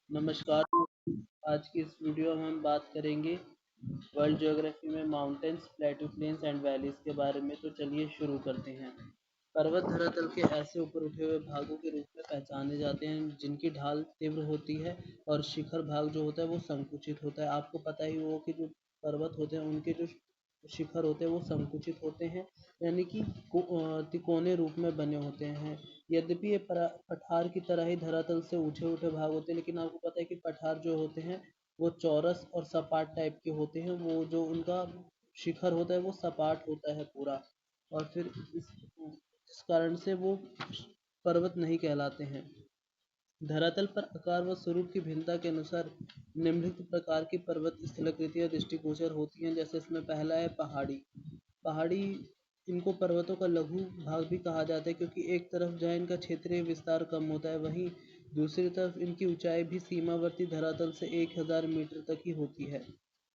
नमस्कार। आज की इस वीडियो में हम बात करेंगे वर्ल्ड ज्योग्राफी में mountains, plateau plains and valleys के बारे में। तो चलिए शुरू करते हैं। पर्वत धरातल के ऐसे ऊपर उठे हुए भागों के रूप में पहचाने जाते हैं जिनकी ढाल तीव्र होती है और शिखर भाग जो होता है वो संकुचित होता है। आपको पता ही हो कि जो पर्वत होते हैं उनके जो शिखर होते हैं वो संकुचित होते हैं, यानी कि तिकोने रूप में बने होते हैं। यद्यपि ये पठार की तरह ही धरातल से उठे उठे भाग होते हैं, लेकिन आपको पता है कि पठार जो होते हैं वो चौरस और सपाट टाइप के होते हैं। वो जो उनका शिखर होता है वो सपाट होता है पूरा, और फिर इस कारण से वो पर्वत नहीं कहलाते हैं। धरातल पर आकार व स्वरूप की भिन्नता के अनुसार निम्नलिखित प्रकार की पर्वत स्थलाकृतियां दृष्टिगोचर होती हैं। जैसे इसमें पहला है पहाड़ी। पहाड़ी, इनको पर्वतों का लघु भाग भी कहा जाता है, क्योंकि एक तरफ जहाँ इनका क्षेत्रीय विस्तार कम होता है, वहीं दूसरी तरफ इनकी ऊंचाई भी सीमावर्ती धरातल से 1000 मीटर तक ही होती है।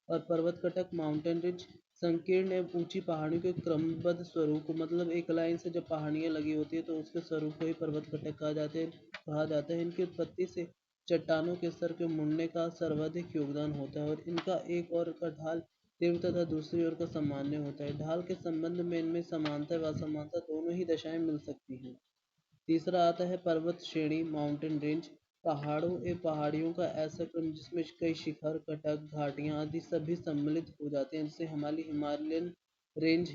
और पर्वत कटक, माउंटेन रिज, संकीर्ण एवं ऊंची पहाड़ियों के क्रमबद्ध स्वरूप को, मतलब एक लाइन से जब पहाड़ियाँ लगी होती है तो उसके स्वरूप को ही पर्वत कटक कहा जाता है। इनकी उत्पत्ति से चट्टानों के स्तर के मुड़ने का सर्वाधिक योगदान होता है, और इनका एक ओर का ढाल तीव्र तथा दूसरी ओर का सामान्य होता है। ढाल के संबंध में इनमें समानता व असमानता दोनों ही दशाएं मिल सकती हैं। तीसरा आता है पर्वत श्रेणी, माउंटेन रेंज। पहाड़ों एवं पहाड़ियों का ऐसा क्रम जिसमें कई शिखर, कटक, घाटियां आदि सभी सम्मिलित हो जाते हैं, जैसे हमारी हिमालयन रेंज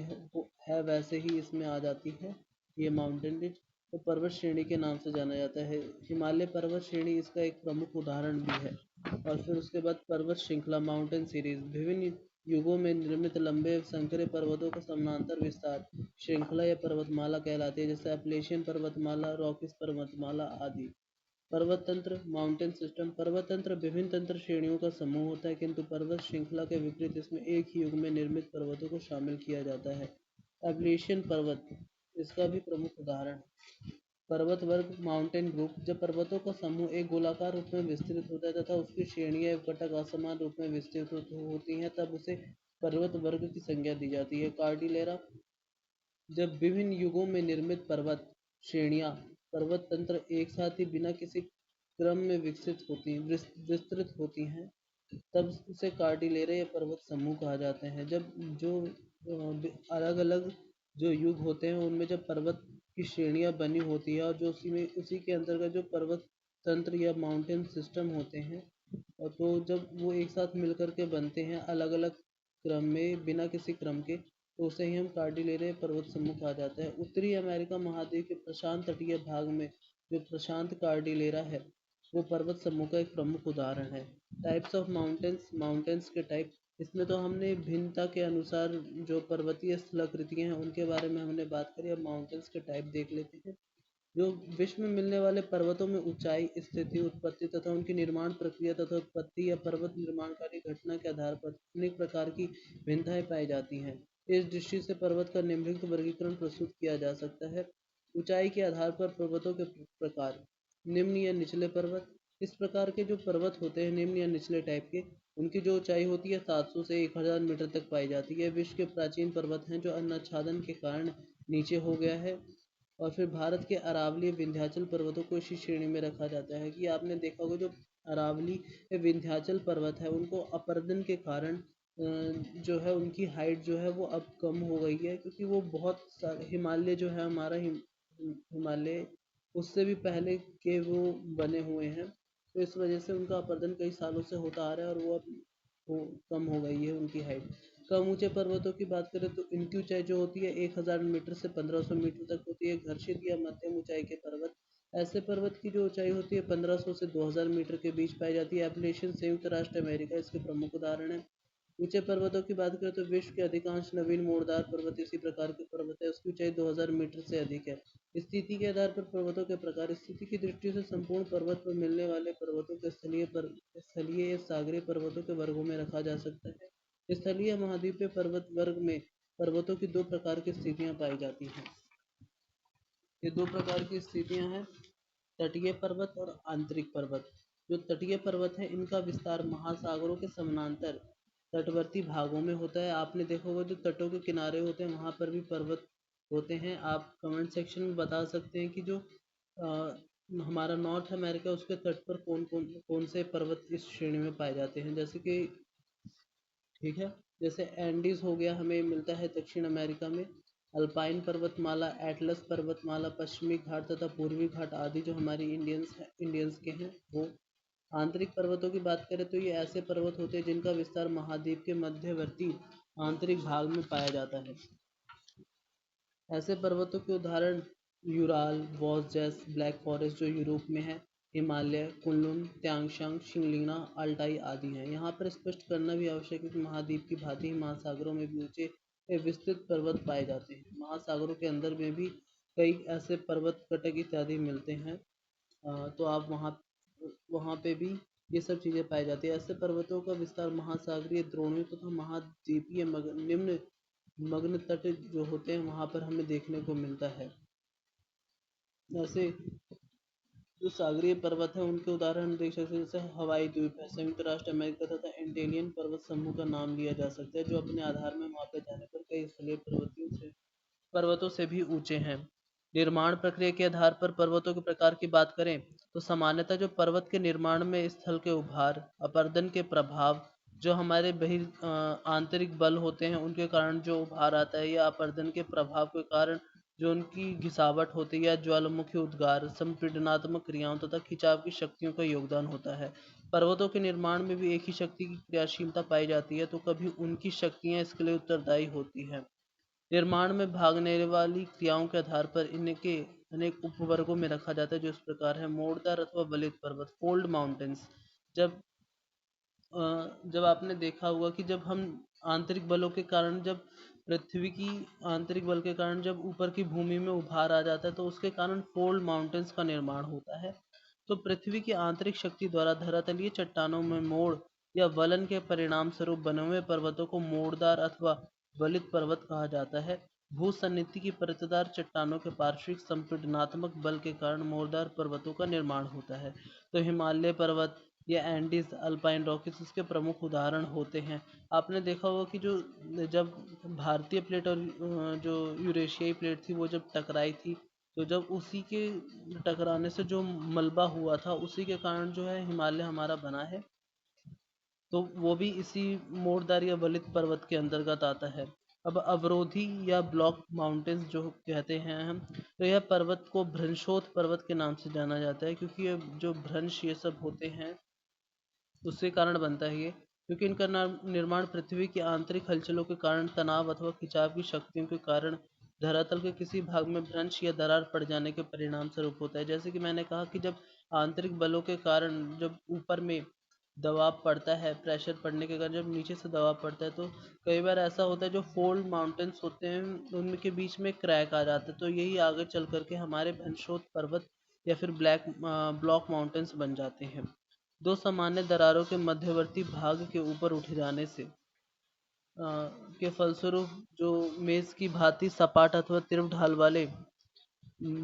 है वैसे ही इसमें आ जाती है ये माउंटेन रेंज। तो पर्वत श्रेणी के नाम से जाना जाता है। हिमालय पर्वत श्रेणी इसका एक प्रमुख उदाहरण भी है। और फिर उसके बाद पर्वत श्रृंखला, माउंटेन सीरीज। विभिन्न युगों में निर्मित लंबे संकरे पर्वतों का समानांतर विस्तार श्रृंखला या पर्वतमाला कहलाती है, जैसे अपलेशियन पर्वतमाला, रॉकिस पर्वतमाला आदि। पर्वत तंत्र, माउंटेन सिस्टम। पर्वत तंत्र विभिन्न तंत्र श्रेणियों का समूह होता है, किंतु पर्वत श्रृंखला के विपरीत इसमें एक ही युग में निर्मित पर्वतों को शामिल किया जाता है। एबलेशियन पर्वत इसका भी प्रमुख उदाहरण है। पर्वत वर्ग, माउंटेन ग्रुप। जब पर्वतों का समूह एक गोलाकार रूप में विस्तृत होता है तथा उसकी श्रेणियां एवं कटक असमान रूप में विस्तृत होती हैं, तब उसे पर्वत वर्ग की संज्ञा दी जाती है। कार्डिलेरा। जब विभिन्न युगों में निर्मित पर्वत श्रेणियां, पर्वत तंत्र एक साथ ही बिना किसी क्रम में विस्तृत होती हैं, तब उसे कार्डिलेरा या पर्वत समूह कहा जाते हैं। जब जो अलग अलग जो युग होते हैं उनमें जब पर्वत की श्रेणियां बनी होती है, और जो उसी के अंतर्गत जो पर्वत तंत्र या माउंटेन सिस्टम होते हैं, और तो जब वो एक साथ मिलकर के बनते हैं अलग अलग क्रम में, बिना किसी क्रम के, तो उसे ही हम कार्डिलेरा पर्वत समूह कहा जाता है। उत्तरी अमेरिका महाद्वीप के प्रशांत तटीय भाग में जो प्रशांत कार्डिलेरा है वो पर्वत समूह का एक प्रमुख उदाहरण है। टाइप्स ऑफ माउंटेन्स, माउंटेन्स के टाइप। इसमें तो हमने भिन्नता के अनुसार जो पर्वतीय स्थलाकृतियां हैं उनके बारे में हमने बात करी। अब माउंटेन्स के टाइप देख लेते हैं। जो विश्व में मिलने वाले पर्वतों में ऊंचाई, स्थिति, उत्पत्ति तथा उनकी निर्माण प्रक्रिया तथा उत्पत्ति या पर्वत निर्माणकारी घटना के आधार पर अनेक प्रकार की भिन्नताएं पाई जाती हैं। इस दृष्टि से पर्वत का निम्नलिखित वर्गीकरण प्रस्तुत किया जा सकता है। ऊंचाई के आधार पर पर्वतों के प्रकार। निम्न या निचले पर्वत। इस प्रकार के जो पर्वत होते हैं निम्न या निचले टाइप के, उनकी जो ऊंचाई होती है 700 से 1000 मीटर तक पाई जाती है। विश्व के प्राचीन पर्वत हैं जो अन्नछादन के कारण नीचे हो गया है। और फिर भारत के अरावली, विंध्याचल पर्वतों को इसी श्रेणी में रखा जाता है। कि आपने देखा होगा जो अरावली या विंध्याचल पर्वत है उनको अपरदन के कारण जो है उनकी हाइट जो है वो अब कम हो गई है, क्योंकि वो बहुत सारे हिमालय जो है हमारा हिमालय उससे भी पहले के वो बने हुए हैं, तो इस वजह से उनका अपरदन कई सालों से होता आ रहा है और वो अब हो कम हो गई है उनकी हाइट। कम ऊंचे पर्वतों की बात करें तो इनकी ऊंचाई जो होती है 1000 मीटर से 1500 मीटर तक होती है। घर्षित या मध्यम ऊंचाई के पर्वत, ऐसे पर्वत की जो ऊंचाई होती है 1500 से 2000 मीटर के बीच पाई जाती है। एप्लेशियन, संयुक्त राष्ट्र अमेरिका इसके प्रमुख उदाहरण है। ऊंचे पर्वतों की बात करें तो विश्व के अधिकांश नवीन मोड़दार पर्वत इसी प्रकार के पर्वत है। उसकी ऊंचाई 2000 मीटर से अधिक है। स्थिति के आधार पर पर्वतों के प्रकार। स्थिति की दृष्टि से संपूर्ण पर्वत पर मिलने वाले पर्वतों के स्थलीय या सागरीय पर्वतों के वर्गों में रखा जा सकता है। स्थलीय महाद्वीपीय पर्वत वर्ग में पर्वतों की दो प्रकार की स्थितियां पाई जाती हैं। ये दो प्रकार की स्थितियां हैं, तटीय पर्वत और आंतरिक पर्वत। जो तटीय पर्वत है इनका विस्तार महासागरों के समानांतर तटवर्ती भागों में होता है। आपने देखा होगा जो तटों के किनारे होते हैं वहां पर भी पर्वत होते हैं। आप कमेंट सेक्शन में बता सकते हैं कि जो हमारा नॉर्थ अमेरिका, उसके तट पर कौन से पर्वत इस श्रेणी में पाए जाते हैं? जैसे कि ठीक है, जैसे एंडीज हो गया, हमें मिलता है दक्षिण अमेरिका में। अल्पाइन पर्वतमाला, एटलस पर्वतमाला, पश्चिमी घाट तथा पूर्वी घाट आदि जो हमारी इंडियंस के हैं वो। आंतरिक पर्वतों की बात करें तो ये ऐसे पर्वत होते हैं जिनका विस्तार महाद्वीप के मध्यवर्ती आंतरिक भाग में पाया जाता है। ऐसे पर्वतों के उदाहरण यूराल, वोस्जेस, ब्लैक फॉरेस्ट जो यूरोप में है, हिमालय, कुनलुन, त्यांगशांग, शिंगलिना, अल्टाई आदि हैं। यहाँ पर स्पष्ट करना भी आवश्यक है कि महाद्वीप की भांति ही महासागरों में भी ऊंचे विस्तृत पर्वत पाए जाते हैं। महासागरों के अंदर में भी कई ऐसे पर्वत कटक इत्यादि मिलते हैं। तो आप वहाँ वहाँ पे भी ये सब चीज़ें पाई जाती है। ऐसे पर्वतों का विस्तार महासागरीय द्रोणियों तथा महाद्वीपीय निम्न मग्न तट जो होते हैं वहाँ पर हमें देखने को मिलता है। ऐसे जो सागरीय पर्वत हैं उनके उदाहरण देख सकते हैं, जैसे हवाई द्वीप है, संयुक्त राष्ट्र अमेरिका तथा एंडेलियन पर्वत समूह का नाम लिया जा सकता है, जो अपने आधार में मापे जाने पर कई स्थलीय पर्वतों से भी ऊंचे हैं। निर्माण प्रक्रिया के आधार पर पर्वतों के प्रकार की बात करें तो सामान्यतः जो पर्वत के निर्माण में स्थल के उभार, अपर्दन के प्रभाव, जो हमारे आंतरिक बल होते हैं उनके कारण जो उभार आता है, या अपर्दन के प्रभाव के कारण जो उनकी घिसावट होती है, या ज्वालामुखी उद्गार, संपीड़नात्मक क्रियाओं तथा खिंचाव की शक्तियों का योगदान होता है। पर्वतों के निर्माण में भी एक ही शक्ति की क्रियाशीलता पाई जाती है, तो कभी उनकी शक्तियां इसके लिए उत्तरदायी होती हैं। निर्माण में भागने वाली क्रियाओं के आधार पर इनके अनेक उपवर्गों में रखा जाता है, जो इस प्रकार है। मोड़दार अथवा वलित पर्वत, फोल्ड माउंटेन्स। जब जब आपने देखा होगा कि जब हम आंतरिक बलों के कारण, जब पृथ्वी की आंतरिक बल के कारण जब ऊपर की भूमि में उभार आ जाता है तो उसके कारण फोल्ड माउंटेन्स का निर्माण होता है। तो पृथ्वी की आंतरिक शक्ति द्वारा धरातलीय चट्टानों में मोड़ या वलन के परिणाम स्वरूप बने हुए पर्वतों को मोड़दार अथवा वलित पर्वत कहा जाता है। भूसन्निधि की परतदार चट्टानों के पार्श्विक संपीड़नात्मक बल के कारण मोड़दार पर्वतों का निर्माण होता है। तो हिमालय पर्वत या एंडीज, अल्पाइन रॉकीज इसके प्रमुख उदाहरण होते हैं। आपने देखा होगा कि जो जब भारतीय प्लेट और जो यूरेशियाई प्लेट थी वो जब टकराई थी, तो जब उसी के टकराने से जो मलबा हुआ था उसी के कारण जो है हिमालय हमारा बना है। तो वो भी इसी मोड़दार या वलित पर्वत के अंतर्गत आता है। अब अवरोधी या ब्लॉक माउंटेन्स जो कहते हैं हम, तो यह पर्वत को भ्रंशोत्थ पर्वत के नाम से जाना जाता है, क्योंकि ये जो भ्रंश ये सब होते हैं उसके कारण बनता है ये, क्योंकि इनका निर्माण पृथ्वी की आंतरिक हलचलों के कारण, तनाव अथवा खिंचाव की शक्तियों के कारण धरातल के किसी भाग में भ्रंश या दरार पड़ जाने के परिणाम स्वरूप होता है। जैसे कि मैंने कहा कि जब आंतरिक बलों के कारण जब ऊपर में दबाव पड़ता है, प्रेशर पड़ने के कारण जब नीचे से दबाव पड़ता है, तो कई बार ऐसा होता है जो फोल्ड माउंटेन्स होते हैं उनके बीच में क्रैक आ जाता है, तो यही आगे चल करके हमारे भ्रंशोत्थ पर्वत या फिर ब्लॉक माउंटेन्स बन जाते हैं। दो सामान्य दरारों के मध्यवर्ती भाग के ऊपर उठ जाने से के फलस्वरूप जो मेज की भांति सपाट अथवा तीव्र ढाल वाले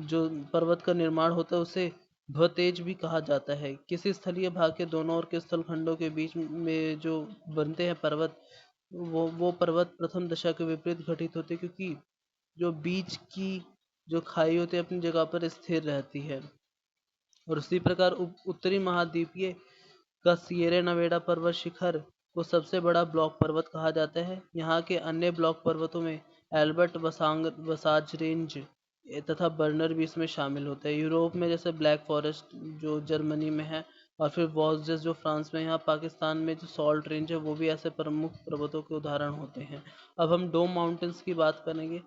जो पर्वत का निर्माण होता है उसे भतेज भी कहा जाता है। किसी स्थलीय भाग के दोनों ओर के स्थल खंडों के बीच में जो बनते हैं पर्वत, वो पर्वत प्रथम दशा के विपरीत घटित होते हैं, क्योंकि जो बीच की जो खाई होती है अपनी जगह पर स्थिर रहती है। और उसी प्रकार उत्तरी महाद्वीपीय का सिएरा नेवाडा पर्वत शिखर को सबसे बड़ा ब्लॉक पर्वत कहा जाता है। यहाँ के अन्य ब्लॉक पर्वतों में एल्बर्ट वसाज रेंज तथा बर्नर भी इसमें शामिल होता है। यूरोप में जैसे ब्लैक फॉरेस्ट जो जर्मनी में है, और फिर वॉल्जेस जो फ्रांस में है। यहाँ पाकिस्तान में जो सॉल्ट रेंज है वो भी ऐसे प्रमुख पर्वतों के उदाहरण होते हैं। अब हम डोम माउंटेन्स की बात करेंगे।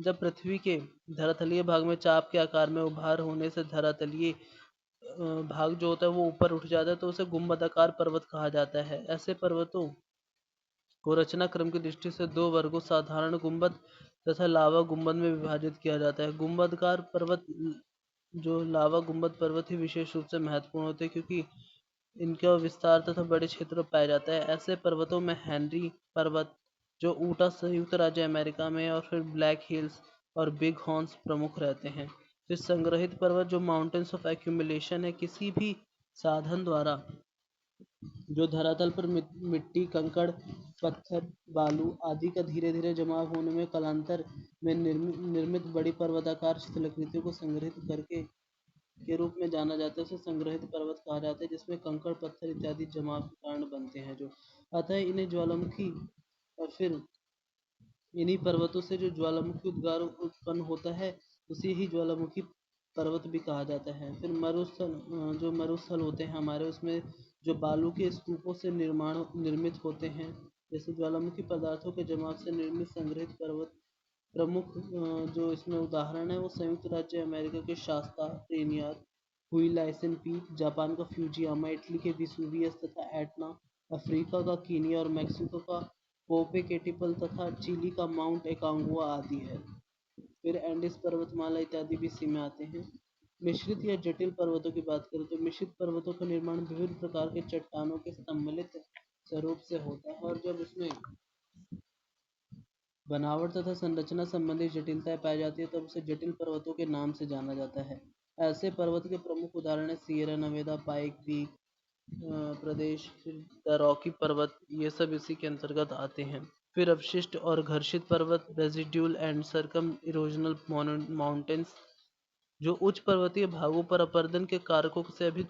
जब पृथ्वी के धरातलीय भाग में चाप के आकार में उभार होने से धरातलीय भाग जो होता है वो ऊपर उठ जाता है, तो उसे गुंबदाकार पर्वत कहा जाता है। ऐसे पर्वतों को रचना क्रम की दृष्टि से दो वर्गों, साधारण गुंबद तथा लावा गुंबद में विभाजित किया जाता है। गुंबदकार पर्वत जो लावा गुंबद पर्वत ही विशेष रूप से महत्वपूर्ण होते हैं, क्योंकि इनका विस्तार तथा बड़े क्षेत्र में पाया जाता है। ऐसे पर्वतों में हेनरी पर्वत जो ऊटा संयुक्त राज्य अमेरिका में, और फिर ब्लैक हिल्स और बिग हॉर्न्स प्रमुख रहते हैं। फिर संग्रहित पर्वत जो माउंटेन्स ऑफ एक्यूमुलेशन है, किसी भी साधन द्वारा जो धरातल पर मिट्टी, कंकड़, पत्थर, बालू आदि का धीरे धीरे जमाव होने में कालांतर में निर्मित बड़ी पर्वताकार शिलाकृतियों को संग्रहित करके के रूप में जाना जाता है। उसे संग्रहित पर्वत कहा जाता है, जिसमें कंकड़, पत्थर इत्यादि जमाव के कारण बनते हैं। जो अतः इन्हें ज्वालामुखी और फिर इन्हीं पर्वतों से जो ज्वालामुखी उद्गार उत्पन्न होता है, उसे ही ज्वालामुखी पर्वत भी कहा जाता है। फिर मरुस्थल, जो मरुस्थल होते हैं हमारे, उसमें जो बालू के स्तूपों से निर्मित होते हैं, जैसे ज्वालामुखी पदार्थों के जमाव से निर्मित संग्रहित पर्वत प्रमुख जो इसमें उदाहरण है वो संयुक्त राज्य अमेरिका के शास्ता, रेनियर, हुई पीक, जापान का फ्यूजियामा, इटली के विसुवियस तथा एटना, अफ्रीका का कीनिया और मैक्सिको का पोपेकेटिपल तथा चिली का माउंट एकांगुआ आदि है। फिर एंडीज पर्वतमाला इत्यादि भी इसी में आते हैं। मिश्रित या जटिल पर्वतों की बात करें तो मिश्रित पर्वतों का निर्माण विभिन्न प्रकार के चट्टानों के सम्मिलित स्वरूप से होता है, और जब इसमें बनावट तथा संरचना संबंधी जटिलताएं पाई जाती है तब उसे जटिल पर्वतों के नाम से जाना जाता है। ऐसे पर्वत के प्रमुख उदाहरण है सियरा नवेदा, पाइक पीक प्रदेश, फिर द रॉकी पर्वत, ये सब इसी के अंतर्गत आते हैं। फिर अवशिष्ट और घर्षित पर्वत, रेजिड्यूल एंड सरकम इरोजनल माउंटेन्स, जो उच्च पर्वतीय भागों पर अपरदन के कारकों से अभी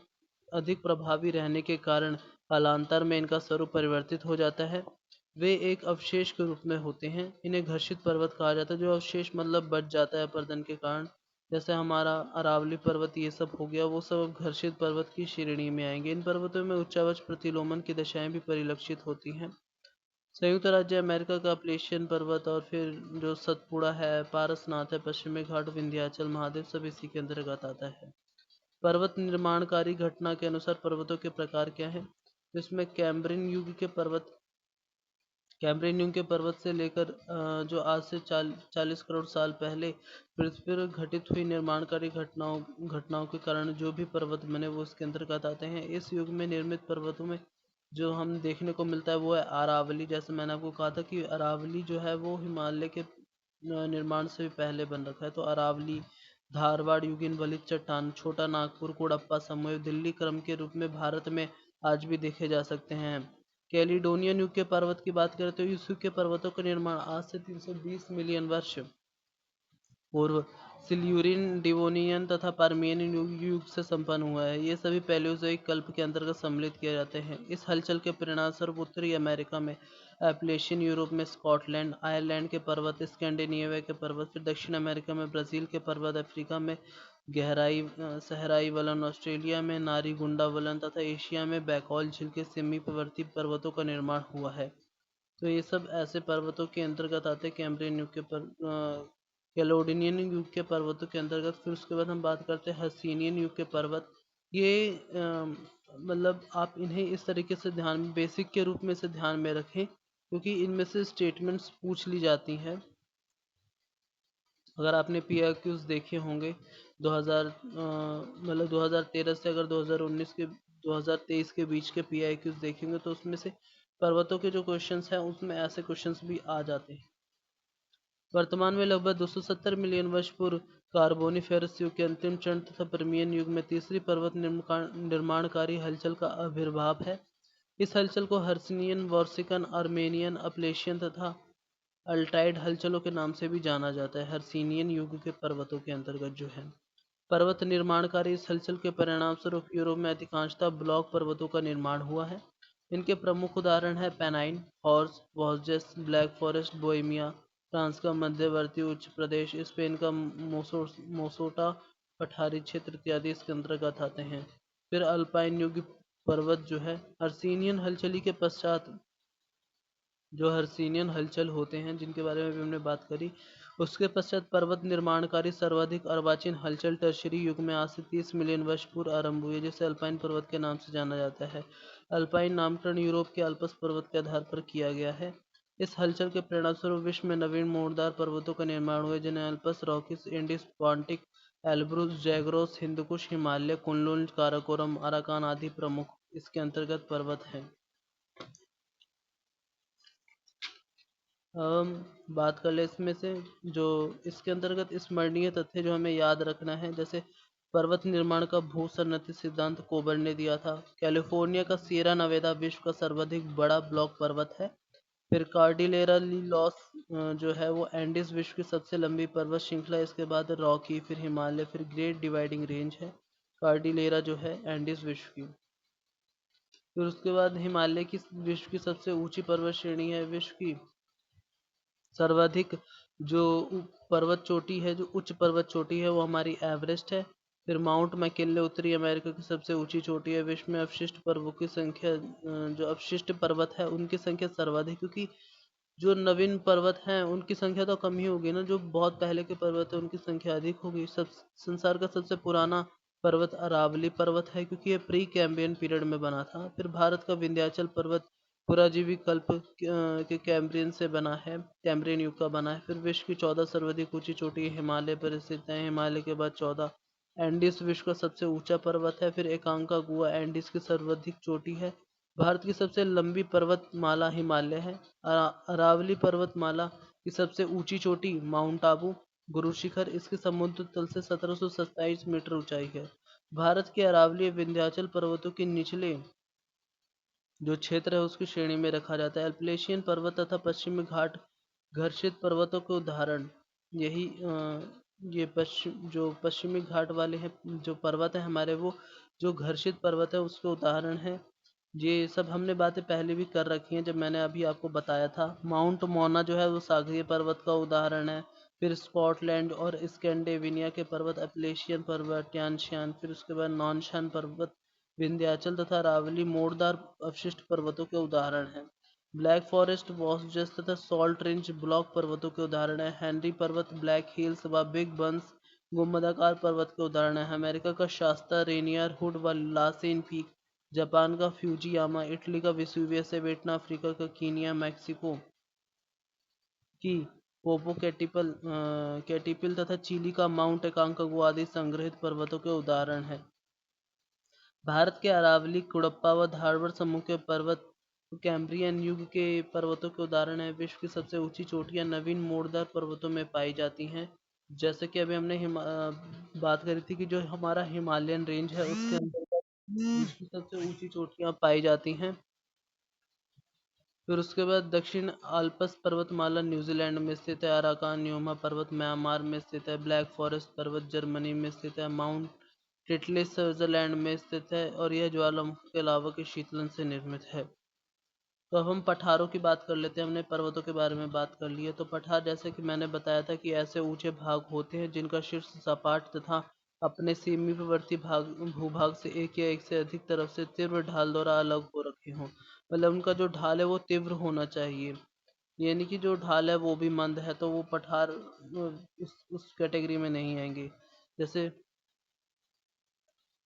अधिक प्रभावी रहने के कारण कालांतर में इनका स्वरूप परिवर्तित हो जाता है। वे एक अवशेष के रूप में होते हैं। इन्हें घर्षित पर्वत कहा जाता है। जो अवशेष मतलब बच जाता है अपरदन के कारण, जैसे हमारा अरावली पर्वत ये सब हो गया, वो सब अब घर्षित पर्वत की श्रेणी में आएंगे। इन पर्वतों में उच्चावच प्रतिलोमन की दशाएं भी परिलक्षित होती हैं। संयुक्त राज्य अमेरिका का अपलेशियन पर्वत, और फिर जो सतपुड़ा है, पारसनाथ है, पश्चिमी घाट, विंध्याचल महादेव, सब इसी के अंतर्गत आता है। पर्वत निर्माणकारी घटना के अनुसार पर्वतों के प्रकार क्या है? इसमें कैम्ब्रियन युग के पर्वत से लेकर जो आज से 40 करोड़ साल पहले पृथ्वी पर घटित हुई निर्माणकारी घटनाओं के कारण जो भी पर्वत बने वो इसके अंतर्गत आते हैं। इस युग में निर्मित पर्वतों में जो हम देखने को मिलता है वो है अरावली। जैसे मैंने आपको कहा था कि अरावली जो है वो हिमालय के निर्माण से भी पहले बन रखा है। तो अरावली, धारवाड़ युगीन वलित चट्टान, छोटा नागपुर, कोडप्पा समूह दिल्ली क्रम के रूप में भारत में आज भी देखे जा सकते हैं। कैलिडोनियन युग के पर्वत की बात करें तो इस युग के पर्वतों का निर्माण आज से 320 मिलियन वर्ष पूर्व सिल्यूरिन, डिवोनियन तथा पार्मियन युग से संपन्न हुआ है। ये सभी पैलियोजोइक कल्प के अंतर्गत सम्मिलित किए जाते हैं। इस हलचल के परिणामस्वरूप उत्तरी अमेरिका में एप्लेशियन, यूरोप में स्कॉटलैंड, आयरलैंड के पर्वत, स्कैंडिनेविया के पर्वत, फिर दक्षिण अमेरिका में ब्राजील के पर्वत, अफ्रीका में सहराई वलन, ऑस्ट्रेलिया में नारीगुंडा वलन तथा एशिया में बैकॉल झील के समीपवर्ती पर्वतों का निर्माण हुआ है। तो ये सब ऐसे पर्वतों के अंतर्गत आते हैं कैम्ब्रियन युग के कैलोडिनियन युग के पर्वतों के अंतर्गत। फिर उसके बाद हम बात करते हैं हर्सिनियन युग के पर्वत। ये मतलब आप इन्हें इस तरीके से ध्यान बेसिक के रूप में से ध्यान में रखें, क्योंकि इनमें से स्टेटमेंट्स पूछ ली जाती हैं। अगर आपने पीआईक्यूज देखे होंगे 2000 मतलब 2013 से अगर 2019 के 2023 के बीच के पीआईक्यूज देखेंगे तो उसमें से पर्वतों के जो क्वेश्चंस हैं उसमें ऐसे क्वेश्चंस भी आ जाते हैं। वर्तमान में लगभग 270 मिलियन वर्ष पूर्व कार्बोनिफेरस युग के अंतिम चरण तथा पर्मियन युग में तीसरी पर्वत निर्माणकारी हलचल का आविर्भाव है। इस हलचल को हर्सिनियन, वॉर्सिकन, आर्मेनियन, अपलेशियन तथा अल्टाइड हलचलों के नाम से भी जाना जाता है। हर्सिनियन युग के पर्वतों के अंतर्गत जो है पर्वत निर्माणकारी इस हलचल के परिणाम स्वरूप यूरोप में अधिकांशतः ब्लॉक पर्वतों का निर्माण हुआ है। इनके प्रमुख उदाहरण है Pennine, Harz, Vosges, Black Forest, Bohemia, France का मध्यवर्ती उच्च प्रदेश, स्पेन का मोसोटा पठारी क्षेत्र इत्यादि इसके अंतर्गत आते हैं। फिर अल्पाइन युग पर्वत जो है हर्सिनियन हलचली के पश्चात जो हर्सिनियन हलचल होते हैं जिनके बारे में भी हमने बात करी, उसके पश्चात पर्वत निर्माणकारी सर्वाधिक अर्वाचीन हलचल टर्शियरी युग में आज से 30 मिलियन वर्ष पूर्व आरंभ हुई, जिसे अल्पाइन पर्वत के नाम से जाना जाता है। अल्पाइन नामकरण यूरोप के अल्पस पर्वत के आधार पर किया गया है। इस हलचल के परिणामस्वरूप विश्व में नवीन मोड़दार पर्वतों का निर्माण हुआ, जिन्हें Alps, Rockies, Indus, Pontic, Elbrus, Zagros, Hindu Kush, Himalaya, Kunlun, Karakoram, Arakan आदि प्रमुख इसके अंतर्गत पर्वत हैं। हम बात कर ले इसमें से जो इसके अंतर्गत स्मरणीय तथ्य जो हमें याद रखना है, जैसे पर्वत निर्माण का भूसन्नति सिद्धांत कोबर ने दिया था। कैलिफोर्निया का सिएरा नेवादा विश्व का सर्वाधिक बड़ा ब्लॉक पर्वत है। फिर कार्डिलेरा ली लॉस जो है वो एंडीज विश्व की सबसे लंबी पर्वत श्रृंखला, इसके बाद रॉकी, फिर हिमालय, फिर ग्रेट डिवाइडिंग रेंज है कार्डिलेरा जो है एंडीज विश्व की। फिर उसके बाद हिमालय की विश्व की सबसे ऊंची पर्वत श्रेणी है। विश्व की सर्वाधिक जो पर्वत चोटी है, जो उच्च पर्वत चोटी है, वो हमारी एवरेस्ट है। फिर माउंट मैकिनले उत्तरी अमेरिका की सबसे ऊंची चोटी है। विश्व में अवशिष्ट पर्वतों की संख्या जो अवशिष्ट पर्वत है उनकी संख्या सर्वाधिक, क्योंकि जो नवीन पर्वत हैं उनकी संख्या तो कम ही होगी ना, जो बहुत पहले के पर्वत है उनकी संख्या अधिक होगी। सब संसार का सबसे पुराना पर्वत अरावली पर्वत है, क्योंकि ये प्री कैम्ब्रियन पीरियड में बना था। फिर भारत का विंध्याचल पर्वत पुराजीवी कल्प के कैम्ब्रियन से बना है, कैम्ब्रियन युग का बना है। फिर विश्व की 14 सर्वाधिक ऊंची चोटी हिमालय पर स्थित है। हिमालय के बाद 14 एंडीज विश्व का सबसे ऊंचा पर्वत है। फिर एकांकागुआ एंडीज की सर्वाधिक चोटी है। भारत की सबसे लंबी पर्वतमाला हिमालय है। अरावली पर्वतमाला की सबसे ऊंची चोटी माउंट आबू गुरु शिखर, इसकी समुद्र तल से 1727 मीटर ऊंचाई है। भारत के अरावली विंध्याचल पर्वतों के निचले जो क्षेत्र है उसकी श्रेणी में रखा जाता है। एल्पलेशियन पर्वत तथा पश्चिमी घाट घर्षित पर्वतों के उदाहरण, यही ये जो पश्चिमी घाट वाले हैं जो पर्वत है हमारे, वो जो घर्षित पर्वत है उसके उदाहरण है। ये सब हमने बातें पहले भी कर रखी हैं जब मैंने अभी आपको बताया था। माउंट मोना जो है वो सागरीय पर्वत का उदाहरण है। फिर स्कॉटलैंड और स्कैंडेविनिया के पर्वत एप्लेशियन पर्वत, ट्यानशान, फिर उसके बाद नॉनशान पर्वत, विंध्याचल तथा अरावली मोड़दार अवशिष्ट पर्वतों के उदाहरण हैं। ब्लैक फॉरेस्ट, वॉसजस तथा सॉल्ट रेंज ब्लॉक पर्वतों के उदाहरण हैं। हेनरी पर्वत, ब्लैक हिल्स व बिग बंस गुंबदाकार पर्वत के उदाहरण हैं। अमेरिका का शास्ता, रेनियर हुड व लासेन पीक, जापान का फ्यूजियामा, इटली का वेसुवियस, वियतनाम अफ्रीका का कीनिया, मैक्सिको की पोपोकेटिपल कैटिपल तथा चिली का माउंट एकांकागुआ आदि संग्रहित पर्वतों के उदाहरण हैं। भारत के अरावली, कुडप्पा व धारवाड़ समूह के पर्वत कैम्ब्रियन युग के पर्वतों के उदाहरण हैं। विश्व की सबसे ऊंची चोटियां नवीन मोड़दार पर्वतों में पाई जाती हैं। जैसे कि अभी हमने बात करी थी कि जो हमारा हिमालयन रेंज है उसके अंतर्गत विश्व की सबसे ऊंची चोटियां पाई जाती हैं। फिर उसके बाद दक्षिण आल्प्स पर्वतमाला न्यूजीलैंड में स्थित है। अराकान न्यूमा पर्वत म्यांमार में स्थित है। ब्लैक फॉरेस्ट पर्वत जर्मनी में स्थित है। माउंट टिटलिस स्विट्जरलैंड में स्थित है और यह ज्वालामुखी के लावा के शीतलन से निर्मित है। तो अब हम पठारों की बात कर लेते हैं। हमने पर्वतों के बारे में बात कर ली है, तो पठार जैसे कि मैंने बताया था कि ऐसे ऊंचे भाग होते हैं जिनका शीर्ष सपाट तथा अपने समीपवर्ती भाग भूभाग से एक या एक से अधिक तरफ से तीव्र ढाल द्वारा अलग हो रखे हों। मतलब उनका जो ढाल है वो तीव्र होना चाहिए, यानी कि जो ढाल है वो भी मंद है तो वो पठार उस कैटेगरी में नहीं आएंगे। जैसे